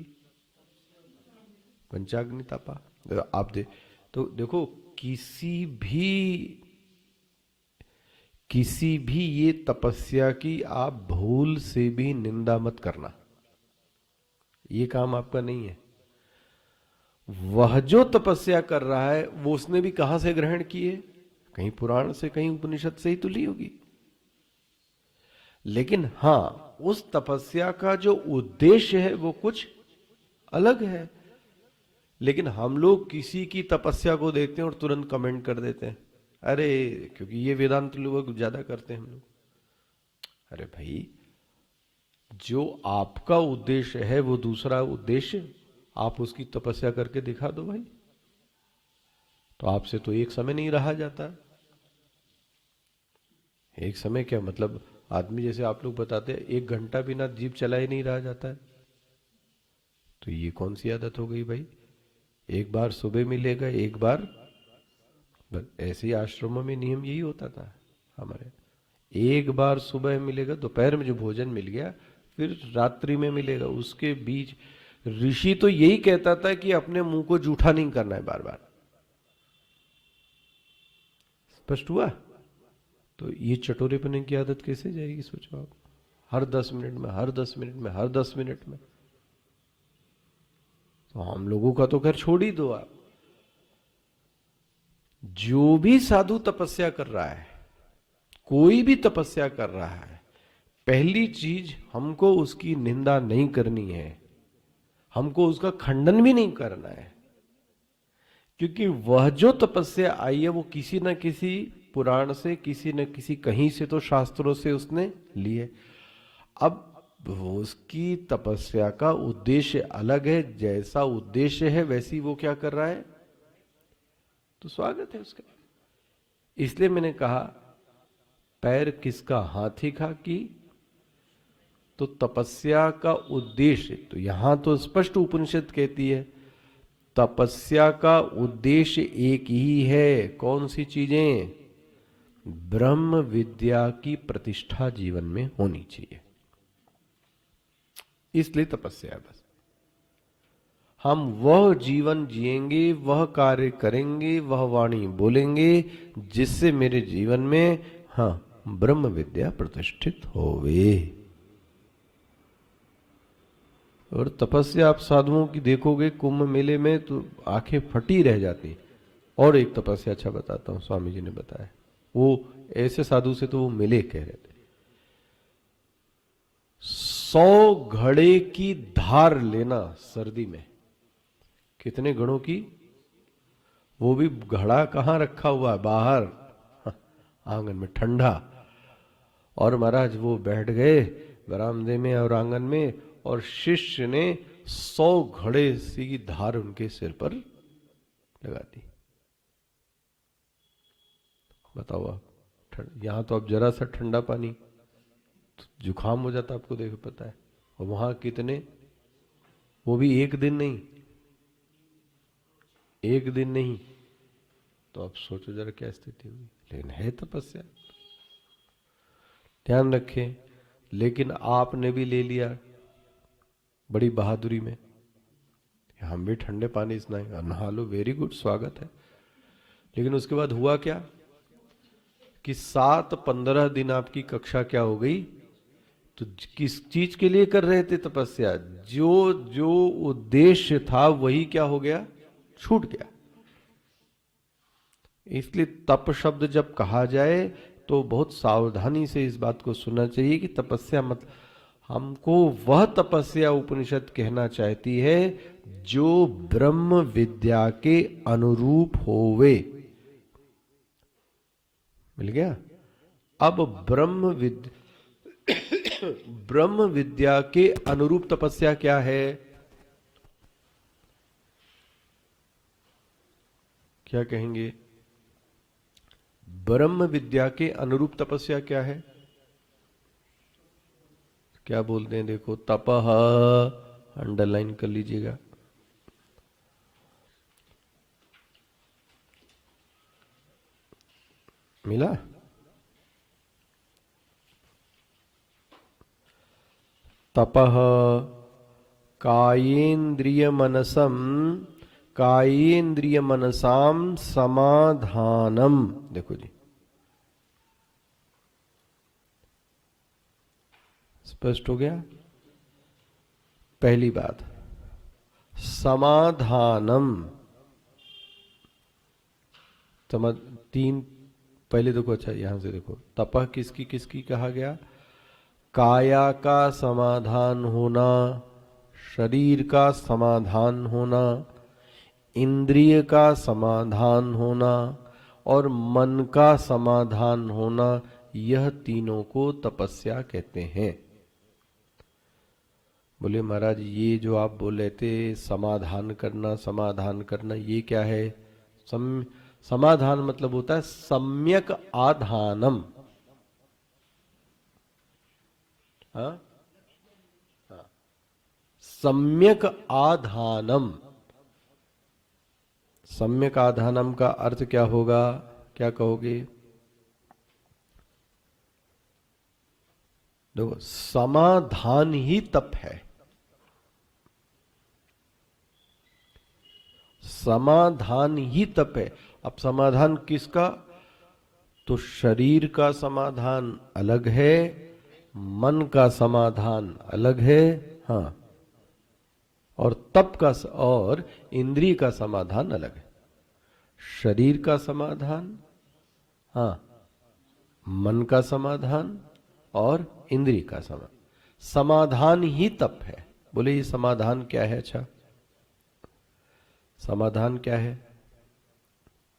पंचाग्नि तपा। आप तो देखो, किसी भी ये तपस्या की आप भूल से भी निंदा मत करना, ये काम आपका नहीं है। वह जो तपस्या कर रहा है वो उसने भी कहां से ग्रहण की है? कहीं पुराण से, कहीं उपनिषद से ही तो ली होगी। लेकिन हां, उस तपस्या का जो उद्देश्य है वो कुछ अलग है। लेकिन हम लोग किसी की तपस्या को देखते हैं और तुरंत कमेंट कर देते हैं, अरे क्योंकि ये वेदांत लोग ज्यादा करते हैं हम लोग। अरे भाई, जो आपका उद्देश्य है वो दूसरा उद्देश्य, आप उसकी तपस्या करके दिखा दो भाई, तो आपसे तो एक समय नहीं रहा जाता। एक समय क्या मतलब, आदमी जैसे आप लोग बताते हैं 1 घंटा बिना जीप चलाए नहीं रहा जाता है। तो ये कौन सी आदत हो गई भाई? एक बार सुबह मिलेगा, एक बार, ऐसे ही आश्रमों में नियम यही होता था हमारे। एक बार सुबह मिलेगा, दोपहर में जो भोजन मिल गया, फिर रात्रि में मिलेगा। उसके बीच ऋषि तो यही कहता था कि अपने मुंह को जूठा नहीं करना है बार बार। स्पष्ट हुआ? तो ये चटोरेपने की आदत कैसे जाएगी, सोचो आप। हर 10 मिनट में, हर 10 मिनट में, हर 10 मिनट में। तो हम लोगों का तो खैर छोड़ ही दो आप। जो भी साधु तपस्या कर रहा है, कोई भी तपस्या कर रहा है, पहली चीज हमको उसकी निंदा नहीं करनी है, हमको उसका खंडन भी नहीं करना है। क्योंकि वह जो तपस्या आई है वो किसी न किसी पुराण से, किसी न किसी कहीं से तो शास्त्रों से उसने ली है। अब उसकी तपस्या का उद्देश्य अलग है, जैसा उद्देश्य है वैसी वो क्या कर रहा है, तो स्वागत है उसका। इसलिए मैंने कहा, पैर किसका हाथी खा की, तो तपस्या का उद्देश्य तो यहां तो स्पष्ट उपनिषद कहती है, तपस्या का उद्देश्य एक ही है। कौन सी चीजें? ब्रह्म विद्या की प्रतिष्ठा जीवन में होनी चाहिए, इसलिए तपस्या है बस। हम वह जीवन जिएंगे, वह कार्य करेंगे, वह वाणी बोलेंगे जिससे मेरे जीवन में ब्रह्म विद्या प्रतिष्ठित होवे। और तपस्या आप साधुओं की देखोगे कुंभ मेले में तो आंखें फटी रह जाती। और एक तपस्या अच्छा बताता हूं, स्वामी जी ने बताया, वो ऐसे साधु से तो वो मिले, कह रहे थे 100 घड़े की धार लेना सर्दी में। कितने घड़ों की? वो भी घड़ा कहां रखा हुआ है? बाहर आंगन में, ठंडा। और महाराज वो बैठ गए बरामदे में और आंगन में, और शिष्य ने 100 घड़े सी धार उनके सिर पर लगा दी। बताओ आप, यहां तो अब जरा सा ठंडा पानी तो जुकाम हो जाता, आपको देखो पता है। और वहां कितने, वो भी एक दिन नहीं, एक दिन नहीं। तो आप सोचो जरा क्या स्थिति हुई। लेकिन है तपस्या, ध्यान रखें। लेकिन आपने भी ले लिया बड़ी बहादुरी में, हम भी ठंडे पानी से नहा लो, वेरी गुड, स्वागत है। लेकिन उसके बाद हुआ क्या कि 7-15 दिन आपकी कक्षा क्या हो गई? तो किस चीज के लिए कर रहे थे तपस्या? जो जो उद्देश्य था वही क्या हो गया, छूट गया। इसलिए तप शब्द जब कहा जाए तो बहुत सावधानी से इस बात को सुनना चाहिए कि तपस्या मत, हमको वह तपस्या उपनिषद कहना चाहती है जो ब्रह्म विद्या के अनुरूप होवे। मिल गया? अब ब्रह्म विद्या के अनुरूप तपस्या क्या है? क्या कहेंगे? ब्रह्म विद्या के अनुरूप तपस्या क्या है? क्या बोलते हैं? देखो, तपह, अंडरलाइन कर लीजिएगा। मिला? तपः कायेन्द्रिय मनसम कायेन्द्रिय मनसाम समाधानम। देखो जी, स्पष्ट हो गया? पहली बात, समाधानम। तीन पहले देखो, अच्छा यहां से देखो, तपह किसकी किसकी कहा गया? काया का समाधान होना, शरीर का समाधान होना, इंद्रिय का समाधान होना और मन का समाधान होना, यह तीनों को तपस्या कहते हैं। बोले महाराज ये जो आप बोल रहे थे समाधान करना समाधान करना, ये क्या है? समाधान मतलब होता है सम्यक आधानम। हाँ, सम्यक आधानम। सम्यक आधानम का अर्थ क्या होगा? क्या कहोगे? देखो, समाधान ही तप है। समाधान ही तप है। अब समाधान किसका? तो शरीर का समाधान अलग है, मन का समाधान अलग है, हाँ, और तप का और इंद्रिय का समाधान अलग है। शरीर का समाधान, हाँ, मन का समाधान और इंद्रिय का समाधान, समाधान ही तप है। बोले ये समाधान क्या है? अच्छा, समाधान क्या है?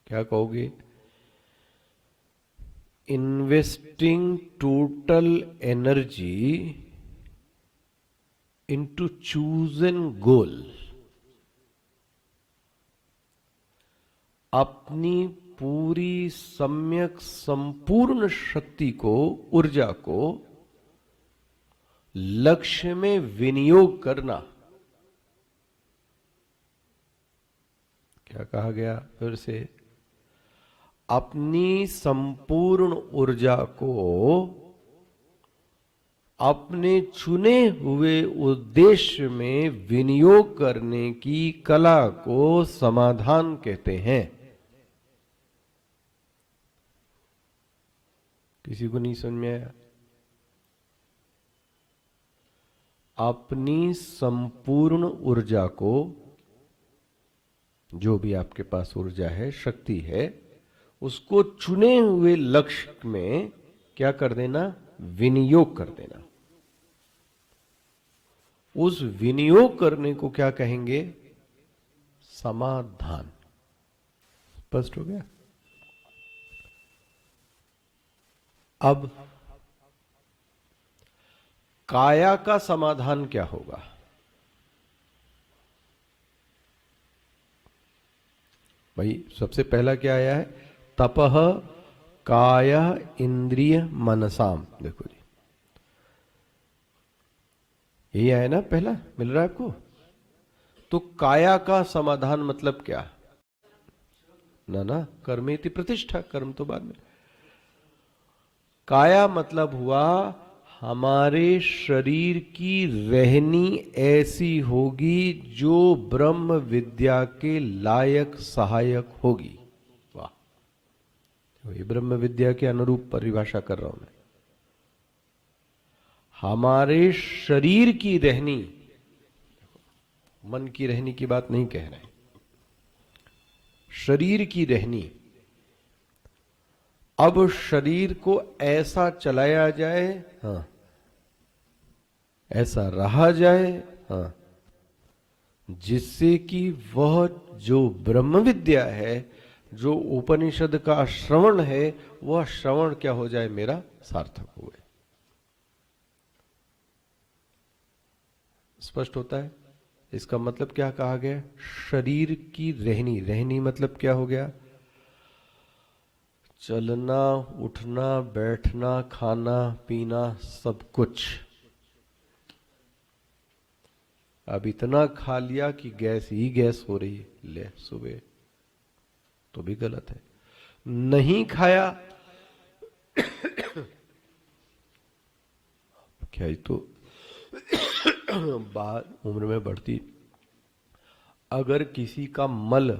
क्या कहोगे? Investing total energy into chosen goal. अपनी पूरी सम्यक संपूर्ण शक्ति को, ऊर्जा को लक्ष्य में विनियोग करना। क्या कहा गया फिर से? अपनी संपूर्ण ऊर्जा को अपने चुने हुए उद्देश्य में विनियोग करने की कला को समाधान कहते हैं। किसी को नहीं समझ में आया? अपनी संपूर्ण ऊर्जा को, जो भी आपके पास ऊर्जा है, शक्ति है, उसको चुने हुए लक्ष्य में क्या कर देना? विनियोग कर देना। उस विनियोग करने को क्या कहेंगे? समाधान। स्पष्ट हो गया? अब काया का समाधान क्या होगा? भाई सबसे पहला क्या आया है? तपह काय इंद्रिय मनसाम। देखो जी, यही आया ना पहला, मिल रहा है आपको? तो काया का समाधान मतलब क्या? ना कर्मेति प्रतिष्ठा, कर्म तो बाद में। काया मतलब हुआ हमारे शरीर की रहनी ऐसी होगी जो ब्रह्म विद्या के लायक सहायक होगी। वाह, ये ब्रह्म विद्या के अनुरूप परिभाषा कर रहा हूं मैं। हमारे शरीर की रहनी, मन की रहनी की बात नहीं कह रहे, शरीर की रहनी। अब शरीर को ऐसा चलाया जाए, हाँ, ऐसा रहा जाए, हाँ, जिससे कि वह जो ब्रह्म विद्या है, जो उपनिषद का श्रवण है, वह श्रवण क्या हो जाए? मेरा सार्थक हुए। स्पष्ट होता है? इसका मतलब क्या कहा गया? शरीर की रहनी। रहनी मतलब क्या हो गया? चलना, उठना, बैठना, खाना, पीना, सब कुछ। अब इतना खा लिया कि गैस ही गैस हो रही है ले सुबह, तो भी गलत है। नहीं खाया क्या ही तो बात उम्र में बढ़ती, अगर किसी का मल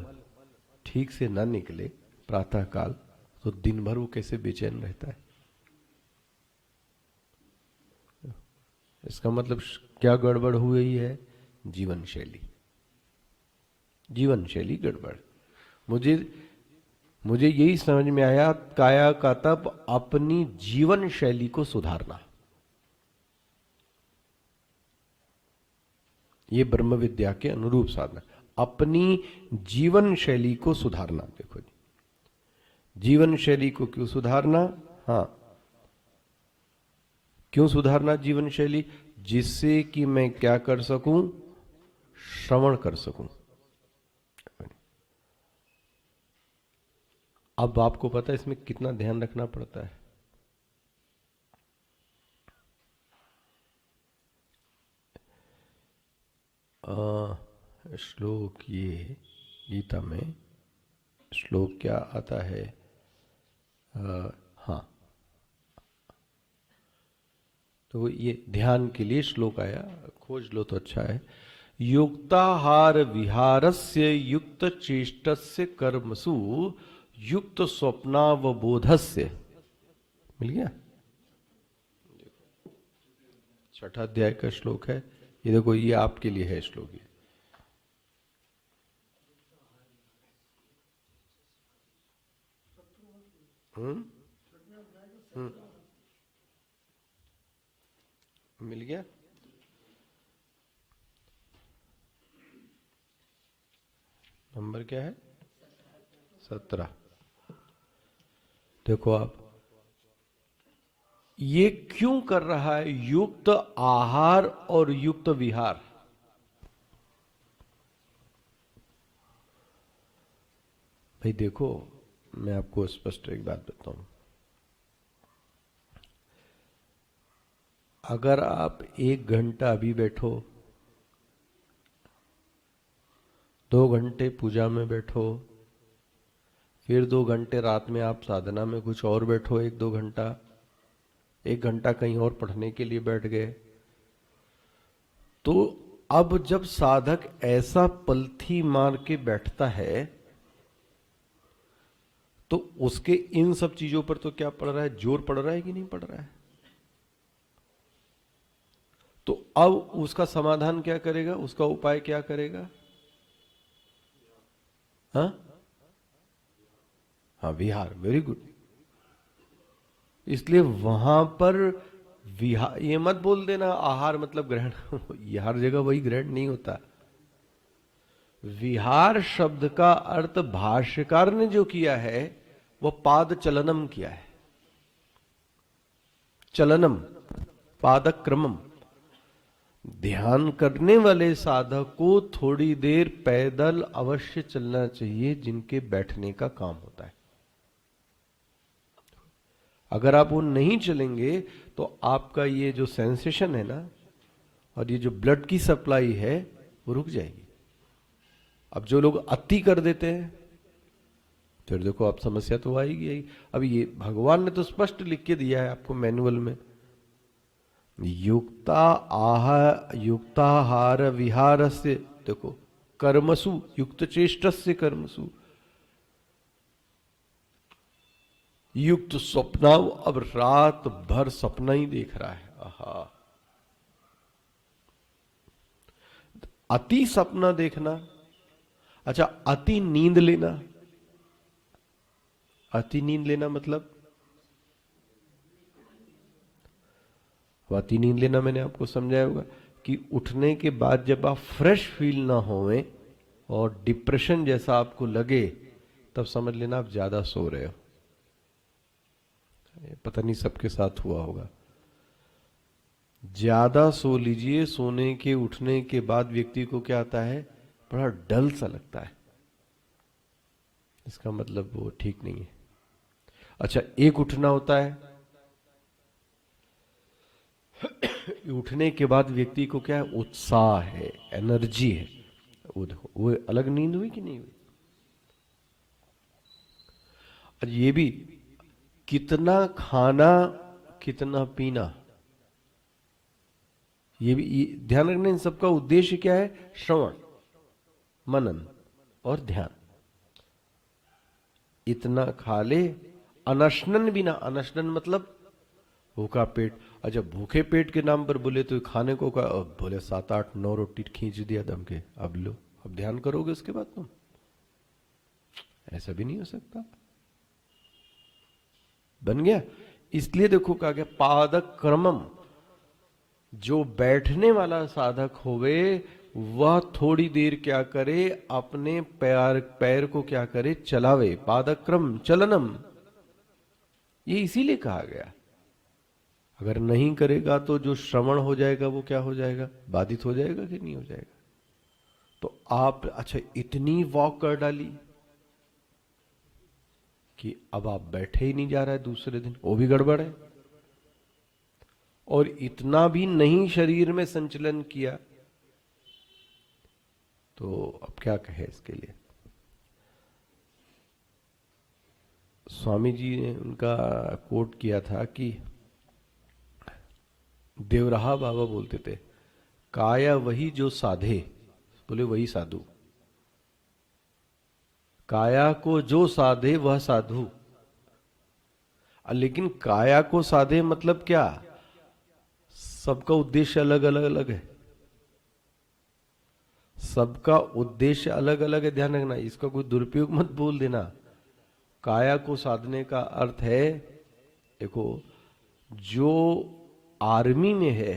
ठीक से ना निकले प्रातः काल, तो दिन भर वो कैसे बेचैन रहता है। इसका मतलब क्या गड़बड़ हुई है? जीवन शैली, जीवन शैली गड़बड़। मुझे मुझे यही समझ में आया, काया का तप अपनी जीवन शैली को सुधारना, ये ब्रह्म विद्या के अनुरूप साधना, अपनी जीवन शैली को सुधारना। देखो जी, जीवन शैली को क्यों सुधारना? हाँ, क्यों सुधारना जीवन शैली? जिससे कि मैं क्या कर सकूं? श्रवण कर सकूं। अब आपको पता है इसमें कितना ध्यान रखना पड़ता है। श्लोक, ये गीता में श्लोक क्या आता है? हाँ, तो ये ध्यान के लिए श्लोक आया, खोज लो तो अच्छा है। युक्ताहार विहारस्य युक्त चेष्टस्य कर्मसु युक्त स्वप्नावबोधस्य। मिल गया? छठा अध्याय का श्लोक है ये, देखो ये आपके लिए है श्लोक ये। मिल गया? नंबर क्या है? 17। देखो आप, ये क्यों कर रहा है? युक्त आहार और युक्त विहार। भाई देखो, मैं आपको स्पष्ट एक बात बताऊं, अगर आप 1 घंटा अभी बैठो, 2 घंटे पूजा में बैठो, फिर 2 घंटे रात में आप साधना में कुछ और बैठो, 1-2 घंटा, 1 घंटा कहीं और पढ़ने के लिए बैठ गए, तो अब जब साधक ऐसा पलथी मार के बैठता है, तो उसके इन सब चीजों पर तो क्या पड़ रहा है? जोर पड़ रहा है कि नहीं पड़ रहा है? तो अब उसका समाधान क्या करेगा? उसका उपाय क्या करेगा? हाँ हाँ, विहार, वेरी गुड। इसलिए वहां पर विहार, ये मत बोल देना आहार मतलब ग्रहण ये हर जगह वही ग्रहण नहीं होता। विहार शब्द का अर्थ भाष्यकार ने जो किया है वह पाद चलनम किया है। चलनम, पादक क्रमम। ध्यान करने वाले साधक को थोड़ी देर पैदल अवश्य चलना चाहिए, जिनके बैठने का काम होता है। अगर आप वो नहीं चलेंगे तो आपका ये जो सेंसेशन है ना, और ये जो ब्लड की सप्लाई है, वो रुक जाएगी। अब जो लोग अति कर देते हैं, फिर देखो आप समस्या तो आएगी। अब ये भगवान ने तो स्पष्ट लिख के दिया है आपको मैनुअल में, युक्ताहार विहार से, देखो कर्मसु युक्त चेष्टस्य कर्मसु युक्त स्वप्ना। अब रात भर सपना ही देख रहा है। आहा, अति सपना देखना। अच्छा, अति नींद लेना। अति नींद लेना मतलब, अति नींद लेना मैंने आपको समझाया होगा कि उठने के बाद जब आप फ्रेश फील ना होवे और डिप्रेशन जैसा आपको लगे, तब समझ लेना आप ज्यादा सो रहे हो। पता नहीं सबके साथ हुआ होगा। ज्यादा सो लीजिए, सोने के उठने के बाद व्यक्ति को क्या आता है? बड़ा डल सा लगता है। इसका मतलब वो ठीक नहीं है। अच्छा, एक उठना होता है, उठने के बाद व्यक्ति को क्या है? उत्साह है, एनर्जी है। वो अलग नींद हुई कि नहीं हुई? और ये भी कितना खाना, कितना पीना, ये भी ध्यान रखना। इन सबका उद्देश्य क्या है? श्रवण, मनन और ध्यान। इतना खा ले, अनशनन बिना, अनशनन मतलब भूखा पेट। अच्छा, भूखे पेट के नाम पर बोले तो खाने को का बोले 7 8 9 रोटी खींच दिया दम के, अब लो, अब ध्यान करोगे उसके बाद तुम? ऐसा भी नहीं हो सकता। बन गया। इसलिए देखो कहा गया पादक क्रमम, जो बैठने वाला साधक होवे वह थोड़ी देर क्या करे, अपने पैर को क्या करे, चलावे। पादक्रम चलनम, ये इसीलिए कहा गया। अगर नहीं करेगा तो जो श्रवण हो जाएगा वो क्या हो जाएगा? बाधित हो जाएगा कि नहीं हो जाएगा? तो आप अच्छा इतनी वॉक कर डाली कि अब आप बैठे ही नहीं जा रहा है दूसरे दिन, वो भी गड़बड़ है। और इतना भी नहीं शरीर में संचलन किया तो अब क्या कहे इसके लिए। स्वामी जी ने उनका कोट किया था कि देवराहा बाबा बोलते थे, काया वही जो साधे, बोले वही साधु। काया को जो साधे वह साधु। लेकिन काया को साधे मतलब क्या? सबका उद्देश्य अलग अलग है। सबका उद्देश्य अलग अलग है, ध्यान रखना। इसका कोई दुरुपयोग मत बोल देना। काया को साधने का अर्थ है, देखो जो आर्मी में है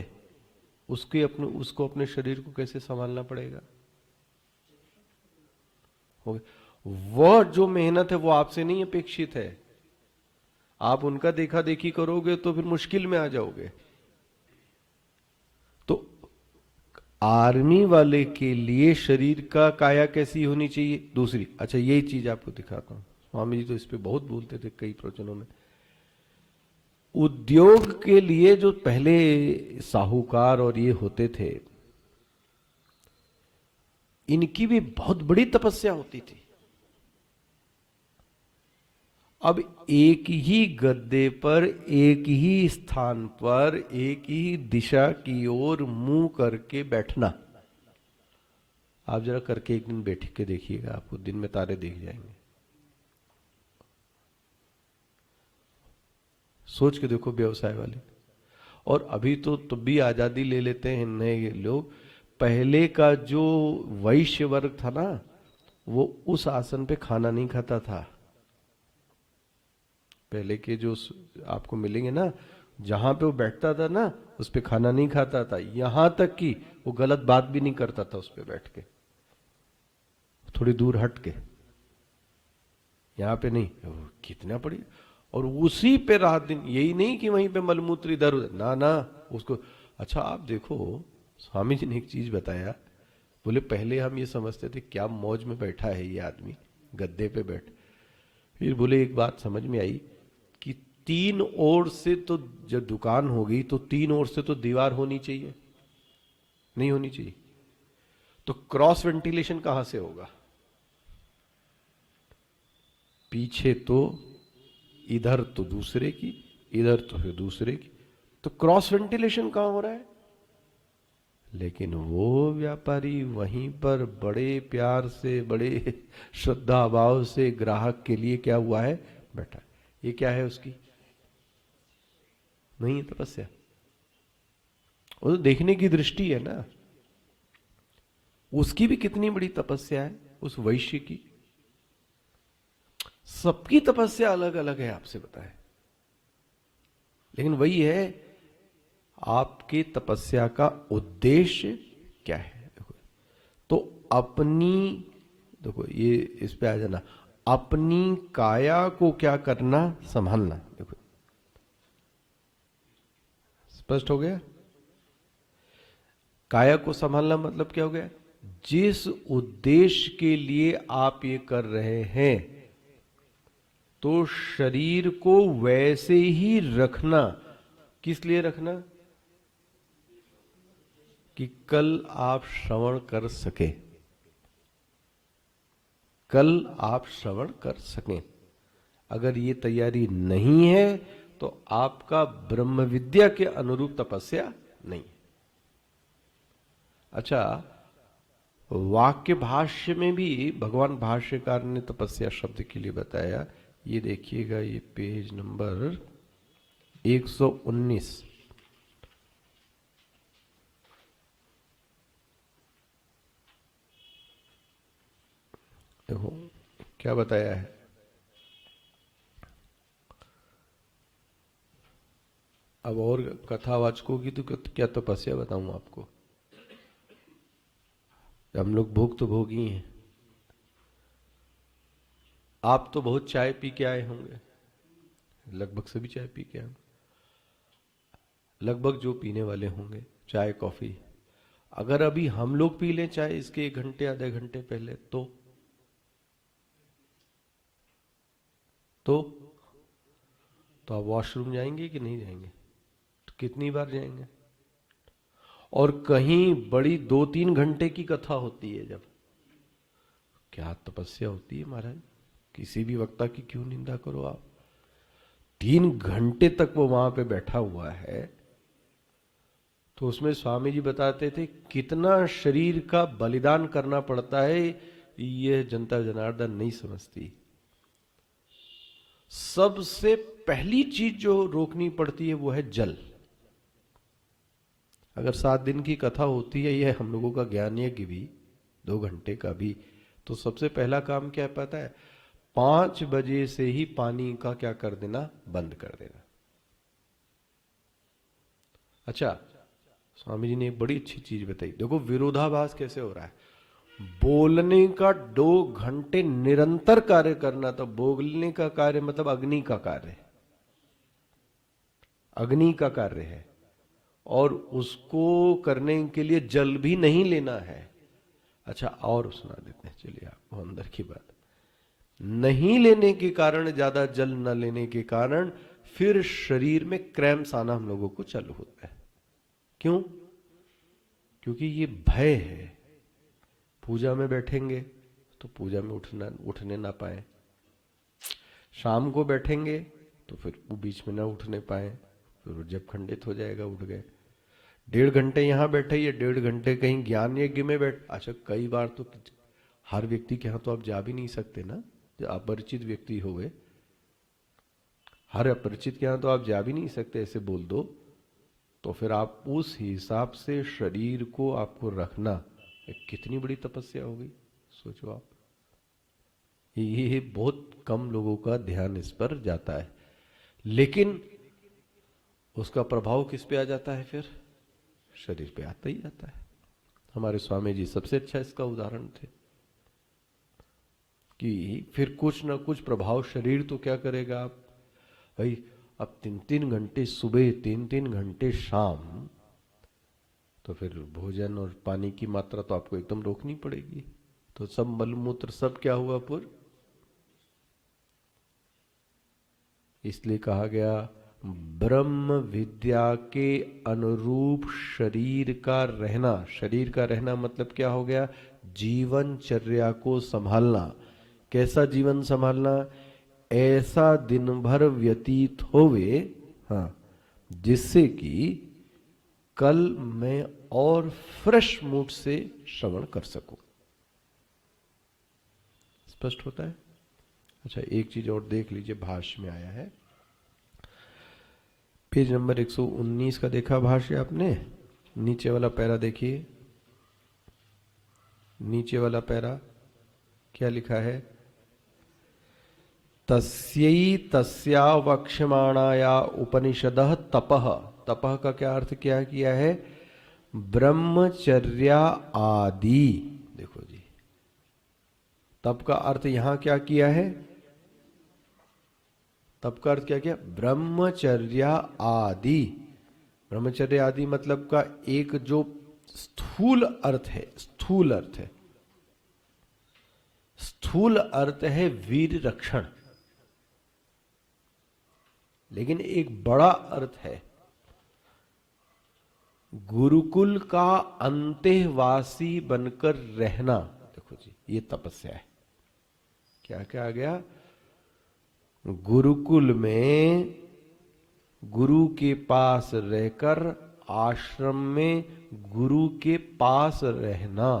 उसको अपने शरीर को कैसे संभालना पड़ेगा। वह जो मेहनत है वो आपसे नहीं अपेक्षित है। आप उनका देखा देखी करोगे तो फिर मुश्किल में आ जाओगे। तो आर्मी वाले के लिए शरीर का काया कैसी होनी चाहिए? दूसरी। अच्छा यही चीज आपको दिखाता हूं। स्वामी जी तो इस पे बहुत बोलते थे कई प्रवचनों में। उद्योग के लिए जो पहले साहूकार और ये होते थे, इनकी भी बहुत बड़ी तपस्या होती थी। अब एक ही गद्दे पर, एक ही स्थान पर, एक ही दिशा की ओर मुंह करके बैठना। आप जरा करके एक दिन बैठ के देखिएगा, आपको दिन में तारे दिख जाएंगे। सोच के देखो व्यवसाय वाले। और अभी तो तब भी आजादी ले लेते हैं नए लोग। पहले का जो वैश्य वर्ग था ना, वो उस आसन पे खाना नहीं खाता था। पहले के जो आपको मिलेंगे ना, जहां पे वो बैठता था ना, उस पे खाना नहीं खाता था। यहां तक कि वो गलत बात भी नहीं करता था उस पे बैठ के, थोड़ी दूर हट के। यहां पे नहीं, कितना पड़ी। और उसी पे रात दिन, यही नहीं कि वहीं पे मलमूत्र इधर उधर, ना ना उसको। अच्छा आप देखो, स्वामी जी ने एक चीज बताया। बोले पहले हम ये समझते थे क्या मौज में बैठा है ये आदमी गद्दे पे बैठ। फिर बोले एक बात समझ में आई कि 3 ओर से तो जब दुकान होगी तो 3 ओर से तो दीवार होनी चाहिए, नहीं होनी चाहिए। तो क्रॉस वेंटिलेशन कहां से होगा? पीछे तो इधर तो दूसरे की, इधर तो फिर दूसरे की, तो क्रॉस वेंटिलेशन कहां हो रहा है? लेकिन वो व्यापारी वहीं पर बड़े प्यार से, बड़े श्रद्धा भाव से ग्राहक के लिए क्या हुआ है? बैठा। ये क्या है उसकी? नहीं है तपस्या, वो तो देखने की दृष्टि है ना। उसकी भी कितनी बड़ी तपस्या है उस वैश्य की। सबकी तपस्या अलग अलग है, आपसे बताएं। लेकिन वही है, आपके तपस्या का उद्देश्य क्या है? देखो, तो अपनी, देखो ये इस पे आ जाना, अपनी काया को क्या करना? संभालना। देखो स्पष्ट हो गया। काया को संभालना मतलब क्या हो गया? जिस उद्देश्य के लिए आप ये कर रहे हैं, तो शरीर को वैसे ही रखना। किस लिए रखना? कि कल आप श्रवण कर सके, कल आप श्रवण कर सकें। अगर ये तैयारी नहीं है तो आपका ब्रह्म विद्या के अनुरूप तपस्या नहीं। अच्छा, वाक्य भाष्य में भी भगवान भाष्यकार ने तपस्या शब्द के लिए बताया। ये देखिएगा, ये पेज नंबर 119। देखो क्या बताया है। अब और कथावाचकों की तो क्या तपस्या बताऊं आपको। हम लोग भोग तो भोगी हैं। आप तो बहुत चाय पी के आए होंगे, लगभग सभी चाय पी के आए, लगभग जो पीने वाले होंगे चाय कॉफी। अगर अभी हम लोग पी लें चाय इसके 1 घंटे आधे घंटे पहले, तो आप वॉशरूम जाएंगे कि नहीं जाएंगे? तो कितनी बार जाएंगे? और कहीं बड़ी 2-3 घंटे की कथा होती है, जब क्या तपस्या होती है महाराज। किसी भी वक्ता की क्यों निंदा करो आप। 3 घंटे तक वो वहां पे बैठा हुआ है। तो उसमें स्वामी जी बताते थे कितना शरीर का बलिदान करना पड़ता है, यह जनता जनार्दन नहीं समझती। सबसे पहली चीज जो रोकनी पड़ती है वो है जल। अगर 7 दिन की कथा होती है, यह हम लोगों का ज्ञान यज्ञ भी 2 घंटे का भी, तो सबसे पहला काम क्या पता है? 5 बजे से ही पानी का क्या कर देना, बंद कर देना। अच्छा, स्वामी जी ने एक बड़ी अच्छी चीज बताई। देखो विरोधाभास कैसे हो रहा है। बोलने का 2 घंटे निरंतर कार्य करना, तो बोलने का कार्य मतलब अग्नि का कार्य, अग्नि का कार्य है, और उसको करने के लिए जल भी नहीं लेना है। अच्छा, और सुना देते हैं, चलिए आपको अंदर की बात। नहीं लेने के कारण, ज्यादा जल न लेने के कारण फिर शरीर में क्रैम्प्स आना हम लोगों को चालू होता है। क्यों? क्योंकि ये भय है। पूजा में बैठेंगे तो पूजा में उठने ना पाए, शाम को बैठेंगे तो फिर वो बीच में ना उठने पाए, फिर जब खंडित हो जाएगा उठ गए। 1.5 घंटे यहां बैठे, ये 1.5 घंटे कहीं ज्ञान यज्ञ में बैठ। अच्छा, कई बार तो हर व्यक्ति के यहां तो आप जा भी नहीं सकते ना, जो अपरिचित व्यक्ति हो गए, हर अपरिचित के यहां तो आप जा भी नहीं सकते, ऐसे बोल दो। तो फिर आप उस हिसाब से शरीर को आपको रखना, कितनी बड़ी तपस्या हो गई, सोचो आप। ये बहुत कम लोगों का ध्यान इस पर जाता है, लेकिन उसका प्रभाव किस पे आ जाता है? फिर शरीर पे आता ही आता है। हमारे स्वामी जी सबसे अच्छा इसका उदाहरण थे कि फिर कुछ ना कुछ प्रभाव शरीर तो क्या करेगा। आप भाई अब 3-3 घंटे सुबह, 3-3 घंटे शाम, तो फिर भोजन और पानी की मात्रा तो आपको एकदम रोकनी पड़ेगी। तो सब मलमूत्र सब क्या हुआ पुर। इसलिए कहा गया ब्रह्म विद्या के अनुरूप शरीर का रहना। शरीर का रहना मतलब क्या हो गया? जीवनचर्या को संभालना। कैसा जीवन संभालना? ऐसा दिन भर व्यतीत होवे, हाँ, जिससे कि कल मैं और फ्रेश मूड से श्रवण कर सकूं। स्पष्ट होता है? अच्छा, एक चीज और देख लीजिए, भाष्य में आया है, पेज नंबर 119 का देखा भाष्य आपने? नीचे वाला पैरा देखिए, नीचे वाला पैरा क्या लिखा है? तस्यै तस्या वक्ष्यमाणाया उपनिषदः तपः। तपः का क्या अर्थ क्या किया है? ब्रह्मचर्या आदि। देखो जी, तप का अर्थ यहां क्या किया है? तप का अर्थ क्या किया? ब्रह्मचर्या आदि। ब्रह्मचर्य आदि मतलब का एक जो स्थूल अर्थ है, स्थूल अर्थ है, स्थूल अर्थ है वीर रक्षण, लेकिन एक बड़ा अर्थ है गुरुकुल का अंतेवासी बनकर रहना। देखो जी, ये तपस्या है। क्या क्या आ गया? गुरुकुल में गुरु के पास रहकर आश्रम में गुरु के पास रहना।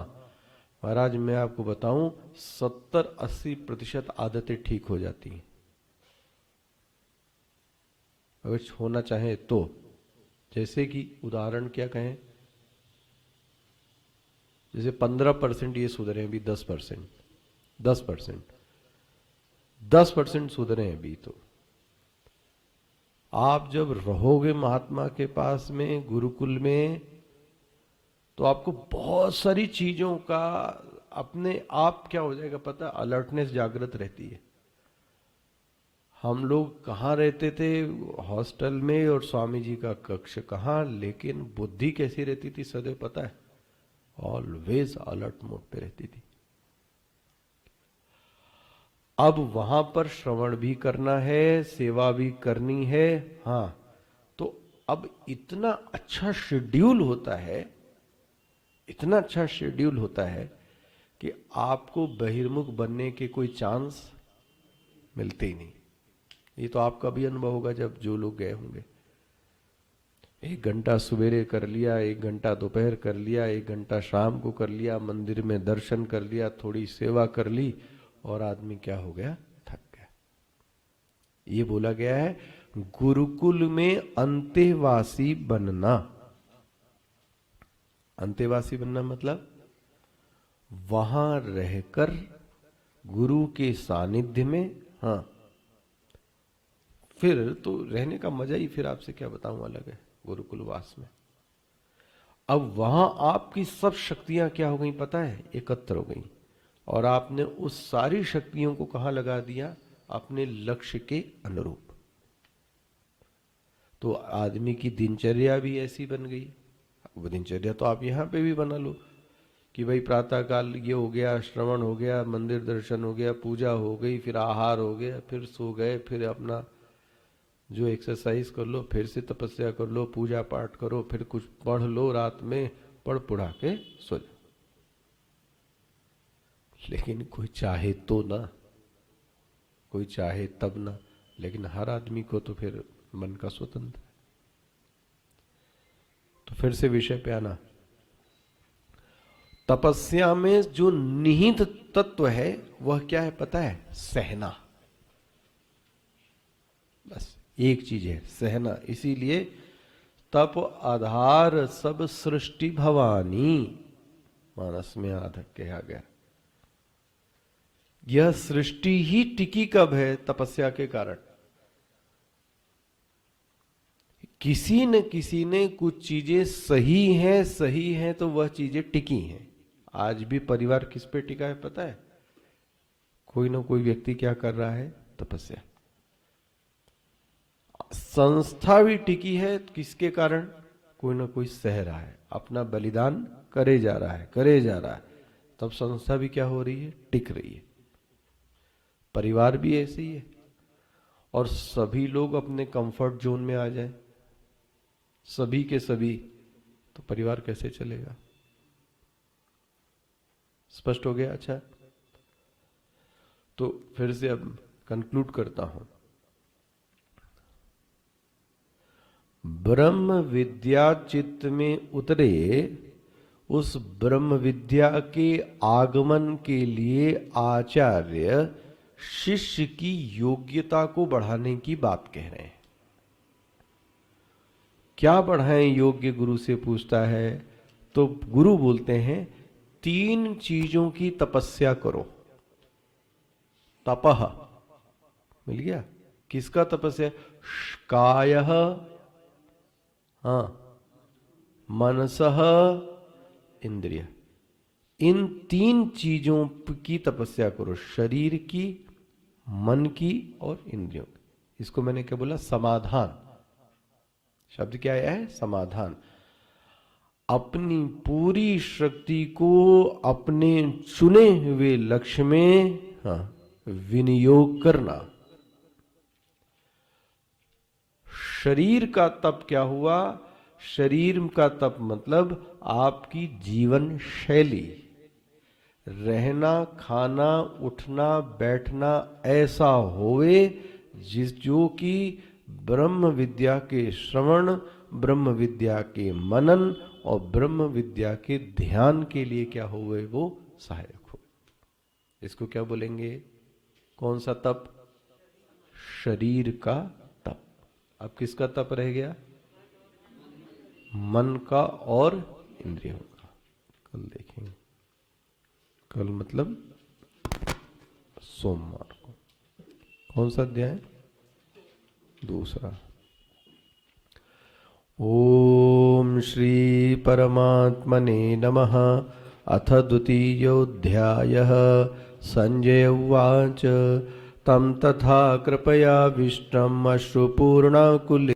महाराज मैं आपको बताऊं 70-80% आदतें ठीक हो जाती हैं अगर होना चाहे तो। जैसे कि उदाहरण क्या कहें, जैसे 15% ये सुधरे हैं अभी, 10% सुधरे हैं अभी। तो आप जब रहोगे महात्मा के पास में गुरुकुल में तो आपको बहुत सारी चीजों का अपने आप क्या हो जाएगा पता, अलर्टनेस जागृत रहती है। हम लोग कहाँ रहते थे, हॉस्टल में, और स्वामी जी का कक्ष कहाँ, लेकिन बुद्धि कैसी रहती थी सदैव पता है, ऑलवेज अलर्ट मोड पे रहती थी। अब वहां पर श्रवण भी करना है, सेवा भी करनी है। हाँ, तो अब इतना अच्छा शेड्यूल होता है, इतना अच्छा शेड्यूल होता है कि आपको बहिर्मुख बनने के कोई चांस मिलते ही नहीं। ये तो आपका भी अनुभव होगा जब जो लोग गए होंगे। 1 घंटा सवेरे कर लिया, 1 घंटा दोपहर कर लिया, 1 घंटा शाम को कर लिया, मंदिर में दर्शन कर लिया, थोड़ी सेवा कर ली, और आदमी क्या हो गया, थक गया। ये बोला गया है गुरुकुल में अंतेवासी बनना। अंतेवासी बनना मतलब वहां रहकर गुरु के सानिध्य में। हाँ, फिर तो रहने का मजा ही फिर आपसे क्या बताऊं अलग है गुरुकुलवास में। अब वहां आपकी सब शक्तियां क्या हो गई पता है, एकत्र हो गई, और आपने उस सारी शक्तियों को कहां लगा दिया, अपने लक्ष्य के अनुरूप। तो आदमी की दिनचर्या भी ऐसी बन गई। वो दिनचर्या तो आप यहां पे भी बना लो कि भाई प्रातः काल ये हो गया, श्रवण हो गया, मंदिर दर्शन हो गया, पूजा हो गई, फिर आहार हो गया, फिर सो गए, फिर अपना जो एक्सरसाइज कर लो, फिर से तपस्या कर लो, पूजा पाठ करो, फिर कुछ पढ़ लो, रात में पढ़ पुढ़ा के सो जाओ। लेकिन कोई चाहे तो ना, कोई चाहे तब ना, लेकिन हर आदमी को तो फिर मन का स्वतंत्र। तो फिर से विषय पे आना, तपस्या में जो निहित तत्व है वह क्या है पता है, सहना। बस एक चीज है, सहना। इसीलिए तप आधार सब सृष्टि भवानी मानस में आधा कहा गया। यह सृष्टि ही टिकी कब है, तपस्या के कारण। किसी न किसी ने कुछ चीजें सही हैं तो वह चीजें टिकी हैं। आज भी परिवार किस पे टिका है पता है, कोई ना कोई व्यक्ति क्या कर रहा है, तपस्या। संस्था भी टिकी है किसके कारण, कोई ना कोई सह रहा है, अपना बलिदान करे जा रहा है, तब संस्था भी क्या हो रही है, टिक रही है। परिवार भी ऐसे ही है। और सभी लोग अपने कंफर्ट जोन में आ जाए, सभी के सभी, तो परिवार कैसे चलेगा। स्पष्ट हो गया। अच्छा, तो फिर से अब कंक्लूड करता हूं। ब्रह्म विद्या चित्त में उतरे, उस ब्रह्म विद्या के आगमन के लिए आचार्य शिष्य की योग्यता को बढ़ाने की बात कह रहे हैं। क्या बढ़ाएं योग्य, गुरु से पूछता है। तो गुरु बोलते हैं 3 चीजों की तपस्या करो। तपह मिल गया, किसका तपस्या, कायः, हाँ, मनसः, इंद्रिय। इन 3 चीजों की तपस्या करो, शरीर की, मन की और इंद्रियों की। इसको मैंने क्या बोला, समाधान। शब्द क्या आया है, समाधान। अपनी पूरी शक्ति को अपने चुने हुए लक्ष्य में, हाँ, विनियोग करना। शरीर का तप क्या हुआ, शरीर का तप मतलब आपकी जीवन शैली, रहना, खाना, उठना, बैठना ऐसा होवे जो कि ब्रह्म विद्या के श्रवण, ब्रह्म विद्या के मनन और ब्रह्म विद्या के ध्यान के लिए क्या हो गए, वो सहायक हो। इसको क्या बोलेंगे? कौन सा तप? शरीर का तप। अब किसका तप रह गया? मन का और इंद्रियों का। कल देखेंगे। कल मतलब सोमवार को। कौन सा अध्याय? दूसरा। ओम श्री परमात्मने नमः। अथ द्वितीयोऽध्यायः। संजय उवाच तम तथा कृपया विष्णुम् अश्रुपूर्णाकुले